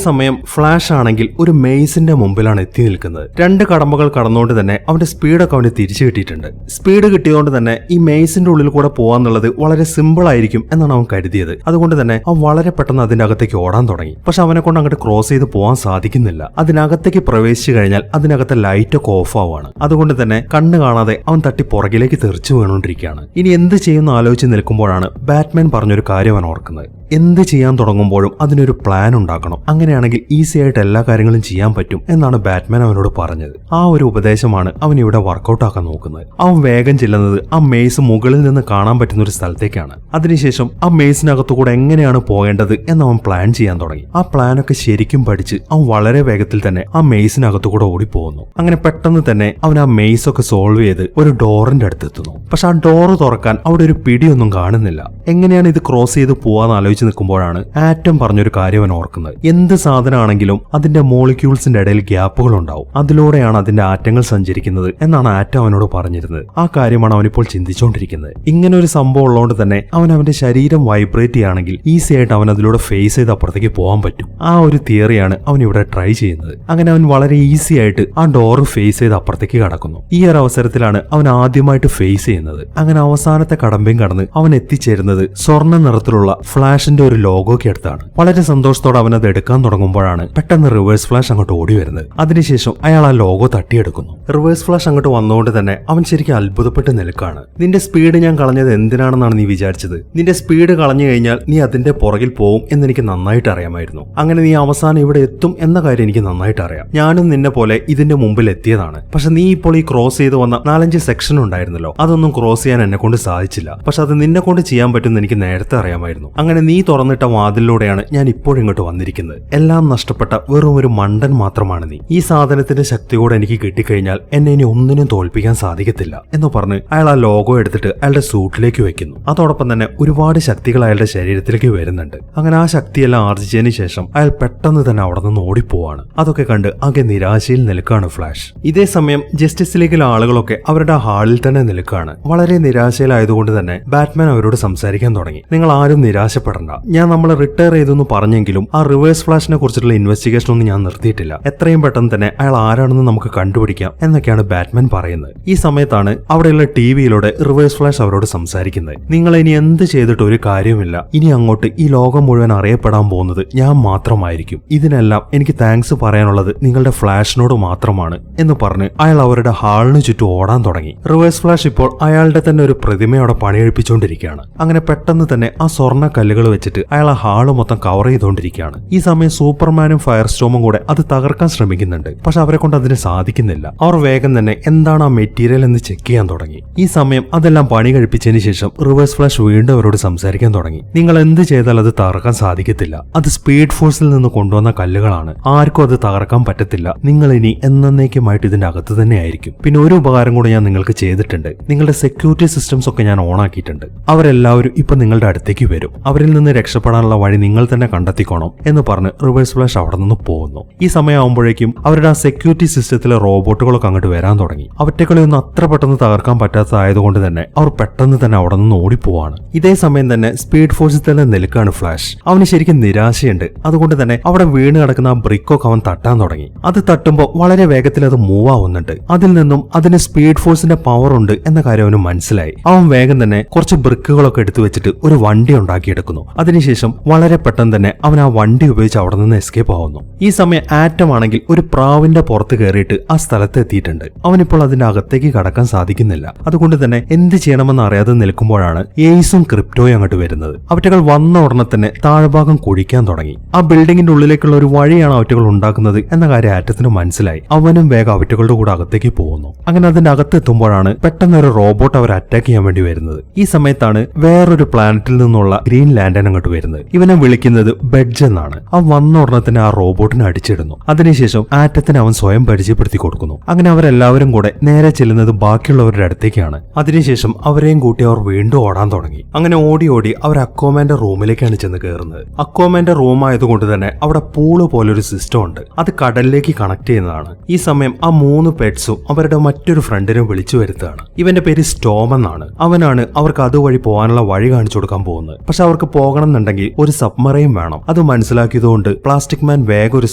സമയം ഫ്ലാഷ് ആണെങ്കിൽ ഒരു മെയ്സിന്റെ മുമ്പിലാണ് എത്തി നിൽക്കുന്നത്. 2 കടമ്പകൾ കടന്നുകൊണ്ട് തന്നെ അവന്റെ സ്പീഡൊക്കെ അവന് തിരിച്ചു കിട്ടിയിട്ടുണ്ട്. സ്പീഡ് കിട്ടിയതുകൊണ്ട് തന്നെ ഈ മെയ്സിന്റെ ഉള്ളിൽ കൂടെ പോകാന്നുള്ളത് വളരെ സിമ്പിൾ ആയിരിക്കും എന്നാണ് അവൻ കരുതിയത്. അതുകൊണ്ട് തന്നെ അവൻ വളരെ പെട്ടെന്ന് അതിന്റെ അകത്തേക്ക് ഓടാൻ തുടങ്ങി. പക്ഷെ അവനെ കൊണ്ട് അങ്ങോട്ട് ക്രോസ് ചെയ്ത് പോകാൻ സാധിക്കുന്നില്ല. അതിനകത്തേക്ക് പ്രവേശിച്ചു കഴിഞ്ഞാൽ അതിനകത്തെ ലൈറ്റ് ഒക്കെ ഓഫ് ആവാണ്. അതുകൊണ്ട് തന്നെ കണ്ണ് കാണാതെ അവൻ തട്ടി പുറകിലേക്ക് തെറിച്ചു വീണുകൊണ്ടിരിക്കുകയാണ്. ഇനി എന്ത് ചെയ്യുമെന്ന് ആലോചിച്ച് നിൽക്കുമ്പോഴാണ് ബാറ്റ്മാൻ പറഞ്ഞൊരു കാര്യം അവൻ ഓർക്കുന്നത്. എന്ത് ചെയ്യാൻ തുടങ്ങുമ്പോഴും അതിനൊരു പ്ലാൻ ഉണ്ടാക്കണം, അങ്ങനെയാണെങ്കിൽ ഈസി ആയിട്ട് എല്ലാ കാര്യങ്ങളും ചെയ്യാൻ പറ്റും എന്നാണ് ബാറ്റ്മാൻ അവനോട് പറഞ്ഞത്. ആ ഒരു ഉപദേശമാണ് അവൻ ഇവിടെ വർക്കൗട്ട് ആക്കാൻ നോക്കുന്നത്. അവൻ വേഗം ചെല്ലുന്നത് ആ മെയ്സ് മുകളിൽ നിന്ന് കാണാൻ പറ്റുന്ന ഒരു സ്ഥലത്തേക്കാണ്. അതിനുശേഷം ആ മെയ്സിനകത്തുകൂടെ എങ്ങനെയാണ് പോകേണ്ടത് എന്ന് അവൻ പ്ലാൻ ചെയ്യാൻ തുടങ്ങി. ആ പ്ലാനൊക്കെ ശരിക്കും പഠിച്ച് അവൻ വളരെ വേഗത്തിൽ തന്നെ ആ മെയ്സിനകത്തുകൂടെ ഓടിപ്പോകുന്നു. അങ്ങനെ പെട്ടെന്ന് തന്നെ അവൻ ആ മെയ്സ് ഒക്കെ സോൾവ് ചെയ്ത് ഒരു ഡോറിന്റെ അടുത്ത് എത്തുന്നു. പക്ഷെ ആ ഡോറ് തുറക്കാൻ അവിടെ ഒരു പിടിയൊന്നും കാണുന്നില്ല. എങ്ങനെയാണ് ഇത് ക്രോസ് ചെയ്ത് പോവാന്ന് ആലോചിച്ച് നിൽക്കുമ്പോഴാണ് ആറ്റം പറഞ്ഞൊരു കാര്യം അവൻ ഓർക്കുന്നത്. എന്ത് സാധനമാണെങ്കിലും അതിന്റെ മോളിക്യൂൾസിന്റെ ഇടയിൽ ഗ്യാപ്പുകൾ ഉണ്ടാവും, അതിലൂടെയാണ് അതിന്റെ ആറ്റങ്ങൾ സഞ്ചരിക്കുന്നത് എന്നാണ് ആറ്റം അവനോട് പറഞ്ഞിരുന്നത്. ആ കാര്യമാണ് അവനിപ്പോൾ ചിന്തിച്ചുകൊണ്ടിരിക്കുന്നത്. ഇങ്ങനെ ഒരു സംഭവം ഉള്ളതുകൊണ്ട് തന്നെ അവന്റെ ശരീരം വൈബ്രേറ്റ് ചെയ്യുകയാണെങ്കിൽ ഈസി ആയിട്ട് അവൻ അതിലൂടെ ഫേസ് ചെയ്ത് അപ്പുറത്തേക്ക് പോകാൻ പറ്റും. ആ ഒരു തിയറിയാണ് അവൻ ഇവിടെ ട്രൈ ചെയ്യുന്നത്. അങ്ങനെ അവൻ വളരെ ഈസി ആയിട്ട് ആ ഡോറ് ഫേസ് ചെയ്ത് അപ്പുറത്തേക്ക് കടക്കുന്നു. ഈ ഒരു അവസരത്തിലാണ് അവൻ ആദ്യമായിട്ട് ഫേസ് ചെയ്യുന്നത്. അങ്ങനെ അവസാനത്തെ കടമ്പയും കടന്ന് അവൻ എത്തിച്ചേരുന്നത് സ്വർണ്ണ നിറത്തിലുള്ള ഫ്ലാഷിന്റെ ഒരു ലോഗോയ്ക്ക് അടുത്താണ്. വളരെ സന്തോഷത്തോടെ അവൻ അത് എടുക്കാൻ തുടങ്ങുമ്പോഴാണ് പെട്ടെന്ന് റിവേഴ്സ് ഫ്ലാഷ് അങ്ങോട്ട് ഓടി വരുന്നത്. അതിനുശേഷം അയാൾ ആ ലോഗോ തട്ടിയെടുക്കുന്നു. റിവേഴ്സ് ഫ്ലാഷ് അങ്ങോട്ട് വന്നുകൊണ്ട് തന്നെ അവൻ ശരിക്കും അത്ഭുതപ്പെട്ട് നിൽക്കുകയാണ്. നിന്റെ സ്പീഡ് ഞാൻ കളഞ്ഞത് എന്തിനാണെന്നാണ് നീ വിചാരിച്ചത്? നിന്റെ സ്പീഡ് കളഞ്ഞു കഴിഞ്ഞാൽ നീ അതിന്റെ പുറകിൽ പോവും എന്നെനിക്ക് നന്നായിട്ട് അറിയാമായിരുന്നു. അങ്ങനെ നീ അവസാനം ഇവിടെ എത്തും എന്ന കാര്യം എനിക്ക് നന്നായിട്ട് അറിയാം. ഞാനും നിന്നെ പോലെ ഇതിന്റെ മുമ്പിൽ എത്തിയതാണ്. പക്ഷെ നീ ഇപ്പോൾ ഈ ക്രോസ് ചെയ്ത് വന്ന 4-5 സെക്ഷൻ ഉണ്ടായിരുന്നല്ലോ, അതൊന്നും ക്രോസ് ചെയ്യാൻ എന്നെ കൊണ്ട് സാധിച്ചില്ല. പക്ഷെ അത് നിന്നെ കൊണ്ട് ചെയ്യാൻ പറ്റുമെന്ന് എനിക്ക് നേരത്തെ അറിയാമായിരുന്നു. അങ്ങനെ നീ തുറന്നിട്ട വാതിലൂടെയാണ് ഞാൻ ഇപ്പോഴിങ്ങോട്ട് വന്നിരിക്കുന്നത്. എല്ലാം നഷ്ടപ്പെട്ട വെറും ഒരു മണ്ടൻ മാത്രമാണ് നീ. ഈ സാധനത്തിന്റെ ശക്തി കൂടെ എനിക്ക് കിട്ടിക്കഴിഞ്ഞാൽ എന്നെ ഇനി ഒന്നിനും തോൽപ്പിക്കാൻ സാധിക്കത്തില്ല എന്ന് പറഞ്ഞ് അയാൾ ആ ലോഗോ എടുത്തിട്ട് അയാളുടെ സൂട്ടിലേക്ക് വെക്കുന്നു. അതോടൊപ്പം തന്നെ ഒരുപാട് ശക്തികൾ അയാളുടെ ശരീരത്തിലേക്ക് വരുന്നുണ്ട്. അങ്ങനെ ആ ശക്തിയെല്ലാം ആർജിച്ചതിന് ശേഷം അയാൾ പെട്ടെന്ന് തന്നെ അവിടെ നിന്ന് ഓടിപ്പോവാണ്. അതൊക്കെ കണ്ട് ആകെ നിരാശയിൽ നിൽക്കാണ് ഫ്ലാഷ്. ഇതേ സമയം ജസ്റ്റിസ് ലീഗിലെ ആളുകളൊക്കെ അവരുടെ ഹാളിൽ തന്നെ നിൽക്കാണ്. വളരെ നിരാശയിലായതുകൊണ്ട് തന്നെ ബാറ്റ്മാൻ അവരോട് സംസാരിക്കാൻ തുടങ്ങി. നിങ്ങൾ ആരും നിരാശപ്പെടണ്ട, ഞാൻ നമ്മൾ റിട്ടയർ ചെയ്തെന്ന് പറഞ്ഞെങ്കിലും ആ റിവേഴ്സ് ഫ്ലാഷിനെ കുറിച്ചുള്ള ഇൻവെസ്റ്റിഗേഷൻ ഒന്നും ഞാൻ നിർത്തിയിട്ടില്ല. എത്രയും പെട്ടെന്ന് തന്നെ അയാൾ ആരാണെന്ന് നമുക്ക് കണ്ടുപിടിക്കാം എന്നൊക്കെയാണ് ബാറ്റ്മാൻ പറയുന്നത്. ഈ സമയത്താണ് അവിടെയുള്ള ടിവിയിലൂടെ റിവേഴ്സ് ഫ്ലാഷ് അവരോട് സംസാരിക്കുന്നത്. നിങ്ങൾ ഇനി എന്ത് ചെയ്തിട്ട് ഒരു കാര്യവുമില്ല. ഇനി അങ്ങോട്ട് ഈ ലോകം മുഴുവൻ അറിയപ്പെടാൻ പോകുന്നത് ഞാൻ മാത്രമായിരിക്കും. ഇതിനെല്ലാം എനിക്ക് താങ്ക്സ് പറയാനുള്ളത് നിങ്ങളുടെ ഫ്ലാഷിനോട് മാത്രമാണ് എന്ന് പറഞ്ഞ് അയാൾ അവരുടെ ഹാളിന് ചുറ്റും ഓടാൻ തുടങ്ങി. റിവേഴ്സ് ഫ്ലാഷ് ഇപ്പോൾ അയാളുടെ തന്നെ ഒരു പ്രതിമയോടെ പണിയെടുപ്പിച്ചുകൊണ്ടിരിക്കുകയാണ്. അങ്ങനെ പെട്ടെന്ന് തന്നെ ആ സ്വർണ്ണ കല്ലുകൾ വെച്ചിട്ട് അയാൾ ആ ഹാള് മൊത്തം കവർ ചെയ്തുകൊണ്ടിരിക്കുകയാണ്. ഈ സമയം സൂപ്പർമാനും ഫയർ സ്റ്റോമും കൂടെ അത് തകർക്കാൻ ശ്രമിക്കുന്നുണ്ട്. പക്ഷെ അവരെ കൊണ്ട് അതിന് സാധിക്കുന്നില്ല. അവർ വേഗം തന്നെ എന്താണ് ആ മെറ്റീരിയൽ എന്ന് ചെക്ക് ചെയ്യാൻ തുടങ്ങി. ഈ സമയം അതെല്ലാം പണി കഴിപ്പിച്ചതിന് ശേഷം റിവേഴ്സ് ഫ്ലാഷ് വീണ്ടും അവരോട് സംസാരിക്കാൻ തുടങ്ങി. നിങ്ങൾ എന്ത് ചെയ്താൽ അത് തകർക്കാൻ സാധിക്കത്തില്ല. അത് സ്പീഡ് ഫോഴ്സിൽ നിന്ന് കൊണ്ടുവന്ന കല്ലുകളാണ്. ആർക്കും അത് തകർക്കാൻ പറ്റത്തില്ല. നിങ്ങൾ ഇനി എന്നേക്കുമായിട്ട് ഇതിന്റെ അകത്ത് തന്നെ ആയിരിക്കും. പിന്നെ ഒരു ഉപകാരം കൂടെ ഞാൻ നിങ്ങൾക്ക് ചെയ്തിട്ടുണ്ട്. നിങ്ങളുടെ സെക്യൂരിറ്റി സിസ്റ്റംസ് ഒക്കെ ഞാൻ ഓൺ ആക്കിയിട്ടുണ്ട്. അവരെല്ലാവരും ഇപ്പൊ നിങ്ങളുടെ അടുത്തേക്ക് വരും. അവരിൽ നിന്ന് രക്ഷപ്പെടാനുള്ള വഴി നിങ്ങൾ തന്നെ കണ്ടെത്തിക്കോണം എന്ന് പറഞ്ഞ് റിവേഴ്സ് ഫ്ലാഷ് അവിടെ നിന്ന് പോകുന്നു. ഈ സമയമാകുമ്പോഴേക്കും അവരുടെ ആ സെക്യൂരിറ്റി സിസ്റ്റത്തിലെ റോബോട്ടുകളൊക്കെ അങ്ങോട്ട് വരാൻ തുടങ്ങി. അവറ്റകളെയൊന്നും അത്ര പെട്ടെന്ന് തകർക്കാൻ പറ്റാത്തതായതുകൊണ്ട് തന്നെ അവർ പെട്ടെന്ന് തന്നെ അവിടെ നിന്ന് ഓടിപ്പോവാണ്. ഇതേ സമയം തന്നെ സ്പീഡ് ഫോഴ്സിൽ തന്നെ നിൽക്കാണ് ഫ്ലാഷ്. അവന് ശരിക്കും നിരാശയുണ്ട്. അതുകൊണ്ട് തന്നെ അവിടെ വീണ് കിടക്കുന്ന ആ ബ്രിക്കൊക്കെ അവൻ തട്ടാൻ തുടങ്ങി. അത് തട്ടുമ്പോൾ വളരെ വേഗത്തിൽ അത് മൂവ് ആവുന്നുണ്ട്. അതിൽ നിന്നും അതിന് സ്പീഡ് ഫോഴ്സിന്റെ പവർ ഉണ്ട് എന്ന കാര്യം അവന് മനസ്സിലായി. അവൻ വേഗം തന്നെ കുറച്ച് ബ്രിക്കുകളൊക്കെ എടുത്തു വെച്ചിട്ട് ഒരു വണ്ടി ഉണ്ടാക്കിയെടുക്കുന്നു. അതിനുശേഷം വളരെ പെട്ടെന്ന് തന്നെ അവൻ ആ വണ്ടി ഉപയോഗിച്ച് അവിടെ നിന്ന് എസ്കേപ്പ് ആവുന്നു. ഈ സമയം ആറ്റം ആണെങ്കിൽ ഒരു പ്രാവിന്റെ പുറത്ത് കയറിയിട്ട് ആ സ്ഥലത്ത് എത്തിയിട്ടുണ്ട്. അവനിപ്പോൾ അതിന്റെ അകത്തേക്ക് കടക്കാൻ സാധിക്കുന്നില്ല. അതുകൊണ്ട് തന്നെ എന്ത് ചെയ്യണമെന്ന് അറിയാതെ നിൽക്കുമ്പോഴാണ് ഏസും ക്രിപ്റ്റോയും അങ്ങോട്ട് വരുന്നത്. അവറ്റകൾ വന്ന ഉടനെ തന്നെ താഴ്ഭാഗം കുഴിക്കാൻ തുടങ്ങി. ആ ബിൽഡിങ്ങിന്റെ ഉള്ളിലേക്കുള്ള ഒരു വഴിയാണ് അവറ്റകൾ ഉണ്ടാക്കുന്നത് എന്ന കാര്യം ആറ്റത്തിന് മനസ്സിലായി. അവനും വേഗം അവറ്റകളുടെ കൂടെ അകത്തേക്ക് പോകുന്നു. അങ്ങനെ അതിന്റെ അകത്ത് എത്തുമ്പോഴാണ് പെട്ടെന്ന് ഒരു റോബോട്ട് അവർ അറ്റാക്ക് ചെയ്യാൻ വേണ്ടി വരുന്നത്. ഈ സമയത്താണ് വേറൊരു പ്ലാനറ്റിൽ നിന്നുള്ള ഗ്രീൻ ലാൻഡൻ അങ്ങോട്ട് വരുന്നത്. ഇവനെ വിളിക്കുന്നത് ബെഡ്ജ് എന്നാണ്. അവൻ വന്ന ഉടനെ തന്നെ ആ റോബോട്ടിനെ അടിച്ചിടുന്നു. അതിനുശേഷം ആറ്റത്തിന് അവൻ സ്വയം പരിചയപ്പെടുത്തി കൊടുക്കുന്നു. അങ്ങനെ അവരെല്ലാവരും കൂടെ നേരെ ചെല്ലുന്നത് ബാക്കിയുള്ളവരുടെ അടുത്തേക്കാണ്. അതിനുശേഷം അവരെയും കൂട്ടി അവർ വീണ്ടും ഓടാൻ തുടങ്ങി. അങ്ങനെ ഓടി ഓടി അവർ അക്വാമാന്റെ റൂമിലേക്കാണ് ചെന്ന് കയറുന്നത്. അക്വാമാന്റെ റൂം ആയതുകൊണ്ട് തന്നെ അവിടെ പൂള് പോലൊരു സിസ്റ്റം ഉണ്ട്. അത് കടലിലേക്ക് കണക്ട് ചെയ്യുന്നതാണ്. ഈ സമയം ആ 3 പെറ്റ്സും അവരുടെ മറ്റൊരു ഫ്രണ്ടിനെ വിളിച്ചു വരുത്തുകയാണ്. ഇവന്റെ പേര് സ്റ്റോം എന്നാണ്. അവനാണ് അവർക്ക് അതുവഴി പോകാനുള്ള വഴി കാണിച്ചു കൊടുക്കാൻ പോകുന്നത്. പക്ഷെ അവർക്ക് പോകണം എന്നുണ്ടെങ്കിൽ ഒരു സബ്മറൈൻ വേണം. അത് മനസ്സിലാക്കിയതുകൊണ്ട് പ്ലാസ്റ്റിക് മാൻ വേഗം ഒരു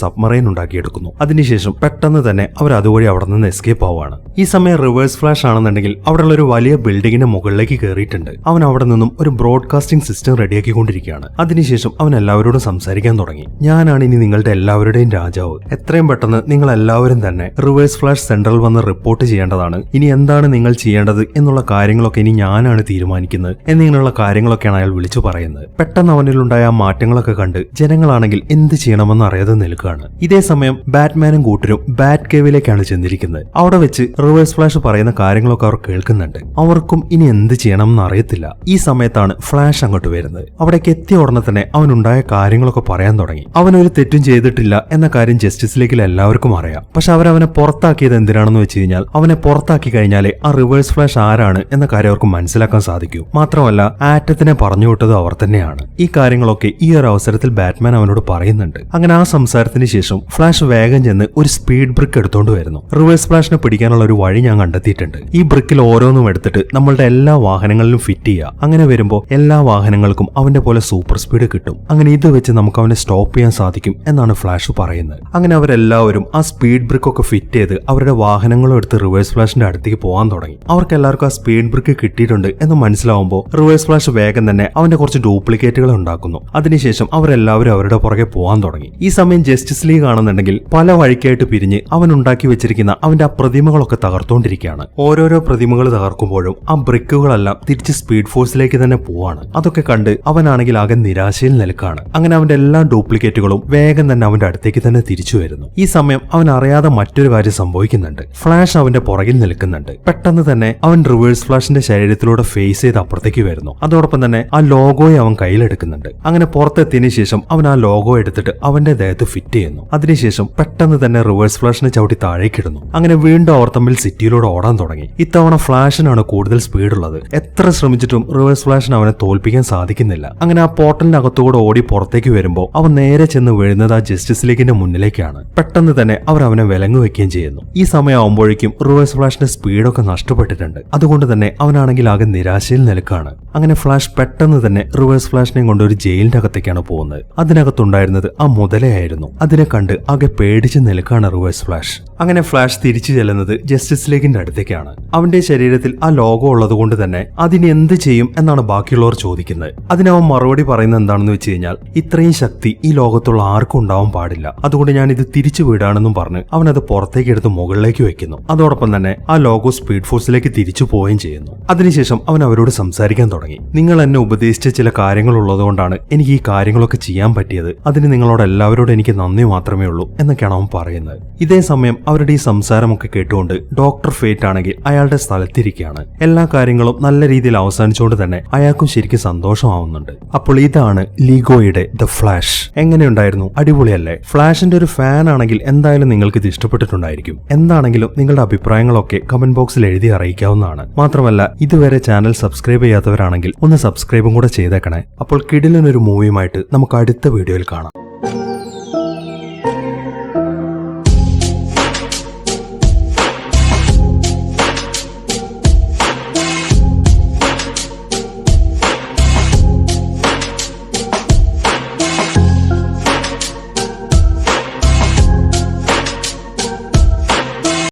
സബ്മറൈൻ ഉണ്ടാക്കിയെടുക്കുന്നു. അതിനുശേഷം പെട്ടെന്ന് തന്നെ അവർ അതുവഴി അവിടെ നിന്ന് എസ്കേപ്പ് ആവുകയാണ്. ഈ സമയം റിവേഴ്സ് ഫ്ലാഷ് ആണെന്നുണ്ടെങ്കിൽ അവിടെയുള്ള ഒരു വലിയ ബിൽഡിങ്ങിന്റെ മുകളിലേക്ക് കയറിയിട്ടുണ്ട്. അവൻ അവിടെ നിന്നും ഒരു ബ്രോഡ്കാസ്റ്റിംഗ് സിസ്റ്റം റെഡിയാക്കിക്കൊണ്ടിരിക്കുകയാണ്. അതിനുശേഷം അവൻ എല്ലാവരോടും സംസാരിക്കാൻ തുടങ്ങി. ഞാനാണ് ഇനി നിങ്ങളുടെ എല്ലാവരുടെയും രാജാവ്. എത്രയും പെട്ടെന്ന് നിങ്ങൾ എല്ലാവരും തന്നെ റിവേഴ്സ് ഫ്ലാഷ് സെൻട്രൽ വന്ന് റിപ്പോർട്ട് ചെയ്യേണ്ടതാണ്. ഇനി എന്താണ് നിങ്ങൾ ചെയ്യേണ്ടത് എന്നുള്ള കാര്യങ്ങളൊക്കെ ഇനി ഞാനാണ് തീരുമാനിക്കുന്നത് എന്നിങ്ങനെയുള്ള കാര്യങ്ങളൊക്കെയാണ് അയാൾ വിളിച്ചു പറയുന്നത്. പെട്ടെന്ന് അവനിലുണ്ടായ ആ മാറ്റങ്ങളൊക്കെ കണ്ട് ജനങ്ങളാണെങ്കിൽ എന്ത് ചെയ്യണമെന്ന് അറിയാതെ നിൽക്കുകയാണ്. ഇതേ സമയം ബാറ്റ്മാനും കൂട്ടരും ബാറ്റ് കേവിലേക്കാണ് ചെന്നിരിക്കുന്നത്. അവിടെ വെച്ച് റിവേഴ്സ് ഫ്ലാഷ് പറയുന്ന കാര്യങ്ങളൊക്കെ അവർ കേൾക്കുന്നുണ്ട്. അവർക്കും ഇനി എന്ത് ചെയ്യണമെന്ന് അറിയത്തില്ല. ഈ സമയത്താണ് ഫ്ലാഷ് അങ്ങോട്ട് വരുന്നത്. അവിടേക്ക് എത്തിയ ഉടനെ തന്നെ അവനുണ്ടായ കാര്യങ്ങളൊക്കെ പറയാൻ തുടങ്ങി. അവനൊരു തെറ്റും ചെയ്തിട്ടില്ല എന്ന കാര്യം ജസ്റ്റിസ് ലീഗിൽ എല്ലാവർക്കും അറിയാം. പക്ഷെ അവരവനെ പുറത്താക്കിയത് എന്തിനാണെന്ന് വെച്ച് കഴിഞ്ഞാൽ അവനെ പുറത്താക്കി കഴിഞ്ഞാലേ ആ റിവേഴ്സ് ഫ്ലാഷ് ആരാണ് എന്ന കാര്യം അവർക്ക് മനസ്സിലാക്കാൻ സാധിക്കൂ. മാത്രമല്ല ആറ്റത്തിനെ പറഞ്ഞു വിട്ടത് അവർ തന്നെയാണ്. ഈ കാര്യങ്ങളൊക്കെ ഈ ഒരു അവസരത്തിൽ ബാറ്റ്മാൻ അവനോട് പറയുന്നുണ്ട്. അങ്ങനെ ആ സംസാരത്തിന് ശേഷം ഫ്ലാഷ് വേഗം ചെന്ന് ഒരു സ്പീഡ് ബ്രിക്ക് എടുത്തോണ്ട് വരുന്നു. റിവേഴ്സ് ഫ്ലാഷിനെ പിടിക്കാനുള്ള ഒരു വഴി ഞാൻ കണ്ടെത്തിയിട്ടുണ്ട്. ഈ ബ്രിക്കിൽ ഓരോന്നും എടുത്തിട്ട് നമ്മളുടെ എല്ലാ വാഹനങ്ങളിലും ഫിറ്റ് ചെയ്യുക. അങ്ങനെ വരുമ്പോൾ എല്ലാ വാഹനങ്ങൾക്കും അവന്റെ പോലെ സൂപ്പർ സ്പീഡ് കിട്ടും. അങ്ങനെ ഇത് വെച്ച് നമുക്ക് അവനെ സ്റ്റോപ്പ് ചെയ്യാൻ സാധിക്കും എന്നാണ് ഫ്ലാഷ് പറയുന്നത്. അങ്ങനെ അവരെല്ലാവരും ആ സ്പീഡ് ബ്രിക്ക് ഒക്കെ ഫിറ്റ് ചെയ്ത് അവരുടെ വാഹനങ്ങളും എടുത്ത് റിവേഴ്സ് ഫ്ലാഷിന്റെ അടുത്തേക്ക് പോകാൻ തുടങ്ങി. അവർക്ക് എല്ലാവർക്കും ആ സ്പീഡ് ബ്രിക്ക് കിട്ടിയിട്ടുണ്ട് എന്ന് മനസ്സിലാവുമ്പോൾ റിവേഴ്സ് ഫ്ലാഷ് വേഗം തന്നെ അവന്റെ കുറച്ച് ഡ്യൂപ്ലിക്കേറ്റുകൾ ഉണ്ടാക്കുന്നു. അതിനുശേഷം അവരെല്ലാവരും അവരുടെ പുറകെ പോകാൻ തുടങ്ങി. ഈ സമയം ജസ്റ്റിസ് ലീഗ് ആണെന്നുണ്ടെങ്കിൽ പല വഴിക്കായിട്ട് പിരിഞ്ഞ് അവൻ ഉണ്ടാക്കി വെച്ചിരിക്കുന്ന അവന്റെ ആ പ്രതിമകളൊക്കെ തകർത്തുകൊണ്ടിരിക്കുകയാണ്. ഓരോരോ പ്രതിമകൾ തകർക്കുമ്പോഴും ആ ബ്രിക്കുകളെല്ലാം തിരിച്ച് സ്പീഡ് ഫോഴ്സിലേക്ക് തന്നെ പോവാണ്. അതൊക്കെ കണ്ട് അവനാണെങ്കിൽ ആകെ നിരാശയിൽ നിൽക്കാണ്. അങ്ങനെ അവന്റെ എല്ലാ ഡ്യൂപ്ലിക്കേറ്റുകളും വേഗം തന്നെ അവന്റെ അടുത്തേക്ക് തന്നെ തിരിച്ചു വരുന്നു. ഈ സമയം അവൻ അറിയാതെ മറ്റൊരു കാര്യം സംഭവിക്കുന്നുണ്ട്. ഫ്ലാഷ് ഫ്ലാഷ് അവന്റെ പുറകിൽ നിൽക്കുന്നുണ്ട്. പെട്ടെന്ന് തന്നെ അവൻ റിവേഴ്സ് ഫ്ലാഷിന്റെ ശരീരത്തിലൂടെ ഫേസ് ചെയ്ത് അപ്പുറത്തേക്ക് വരുന്നു. അതോടൊപ്പം തന്നെ ആ ലോഗോയെ അവൻ കയ്യിലെടുക്കുന്നുണ്ട്. അങ്ങനെ പുറത്തെത്തിയതിനു ശേഷം അവൻ ആ ലോഗോ എടുത്തിട്ട് അവന്റെ ദേഹത്ത് ഫിറ്റ് ചെയ്യുന്നു. അതിനുശേഷം പെട്ടെന്ന് തന്നെ റിവേഴ്സ് ഫ്ലാഷിനെ ചവിട്ടി താഴേക്കിടുന്നു. അങ്ങനെ വീണ്ടും അവർ തമ്മിൽ സിറ്റിയിലൂടെ ഓടാൻ തുടങ്ങി. ഇത്തവണ ഫ്ലാഷിനാണ് കൂടുതൽ സ്പീഡ് ഉള്ളത്. എത്ര ശ്രമിച്ചിട്ടും റിവേഴ്സ് ഫ്ലാഷിന് അവനെ തോൽപ്പിക്കാൻ സാധിക്കുന്നില്ല. അങ്ങനെ ആ പോർട്ടലിനകത്തുകൂടെ ഓടി പുറത്തേക്ക് വരുമ്പോൾ അവൻ നേരെ ചെന്ന് വീഴുന്നത് ആ ജസ്റ്റിസ് ലീഗിന്റെ മുന്നിലേക്കാണ്. പെട്ടെന്ന് തന്നെ അവർ അവനെ വിലങ്ങു വെക്കുകയും ചെയ്യുന്നു. ഈ സമയമാകുമ്പോഴേക്കും റിവേഴ്സ് ഫ്ലാഷിന്റെ സ്പീഡൊക്കെ നഷ്ടപ്പെട്ടിട്ടുണ്ട്. അതുകൊണ്ട് തന്നെ അവനാണെങ്കിൽ ആകെ നിരാശയിൽ നിൽക്കാണ്. അങ്ങനെ ഫ്ലാഷ് പെട്ടെന്ന് തന്നെ റിവേഴ്സ് ഫ്ലാഷിനെയും കൊണ്ട് ഒരു ജയിലിന്റെ അകത്തേക്കാണ് പോകുന്നത്. അതിനകത്തുണ്ടായിരുന്നത് ആ മുതലയായിരുന്നു. അതിനെ കണ്ട് ആകെ പേടിച്ച് നിൽക്കാണ് റിവേഴ്സ് ഫ്ലാഷ്. അങ്ങനെ ഫ്ലാഷ് തിരിച്ചു ചെല്ലുന്നത് ജസ്റ്റിസ് ലീഗിന്റെ അടുത്തേക്കാണ്. അവന്റെ ശരീരത്തിൽ ആ ലോഗോ ഉള്ളത് കൊണ്ട് തന്നെ അതിന് എന്ത് ചെയ്യും എന്നാണ് ബാക്കിയുള്ളവർ ചോദിക്കുന്നത്. അതിനവൻ മറുപടി പറയുന്നത് എന്താണെന്ന് വെച്ച് കഴിഞ്ഞാൽ, ഇത്രയും ശക്തി ഈ ലോകത്തുള്ള ആർക്കും ഉണ്ടാവാൻ പാടില്ല, അതുകൊണ്ട് ഞാൻ ഇത് തിരിച്ചു വിടാണെന്നും പറഞ്ഞ് അവൻ അത് പുറത്തേക്ക് എടുത്ത് മുകളിലേക്ക് വെക്കുന്നു. അതോടൊപ്പം തന്നെ ആ ലോഗോ സ്പീഡ് ഫോഴ്സിലേക്ക് തിരിച്ചു പോവുകയും ചെയ്യുന്നു. അതിനുശേഷം അവൻ അവരോട് സംസാരിക്കാൻ തുടങ്ങി. നിങ്ങൾ എന്നെ ഉപദേശിച്ച ചില കാര്യങ്ങൾ ഉള്ളതുകൊണ്ടാണ് എനിക്ക് ഈ കാര്യങ്ങളൊക്കെ ചെയ്യാൻ പറ്റിയത്. അതിന് നിങ്ങളോട് എല്ലാവരോടും എനിക്ക് നന്ദി മാത്രമേ ഉള്ളൂ എന്നൊക്കെയാണ് അവൻ പറയുന്നത്. ഇതേ സമയം അവരുടെ ഈ സംസാരമൊക്കെ കേട്ടുകൊണ്ട് ഡോക്ടർ ഫേറ്റ് ആണെങ്കിൽ അയാളുടെ സ്ഥലത്തിരിക്കുകയാണ്. എല്ലാ കാര്യങ്ങളും നല്ല രീതിയിൽ അവസാനിച്ചുകൊണ്ട് തന്നെ അയാൾക്കും ശരിക്കും സന്തോഷമാവുന്നുണ്ട്. അപ്പോൾ ഇതാണ് ലീഗോയുടെ ദ ഫ്ലാഷ്. എങ്ങനെയുണ്ടായിരുന്നു? അടിപൊളിയല്ലേ? ഫ്ലാഷിന്റെ ഒരു ഫാൻ ആണെങ്കിൽ എന്തായാലും നിങ്ങൾക്ക് ഇത് ഇഷ്ടപ്പെട്ടിട്ടുണ്ടായിരിക്കും. എന്താണെങ്കിലും നിങ്ങളുടെ അഭിപ്രായങ്ങളൊക്കെ കമന്റ് ബോക്സിൽ എഴുതി അറിയിക്കാവുന്നതാണ്. മാത്രമല്ല ഇതുവരെ ചാനൽ സബ്സ്ക്രൈബ് ചെയ്യാത്തവരാണെങ്കിൽ ഒന്ന് സബ്സ്ക്രൈബും കൂടെ ചെയ്തേക്കണേ. അപ്പോൾ കിടിലനൊരു മൂവിയുമായിട്ട് നമുക്ക് അടുത്ത വീഡിയോയിൽ കാണാം.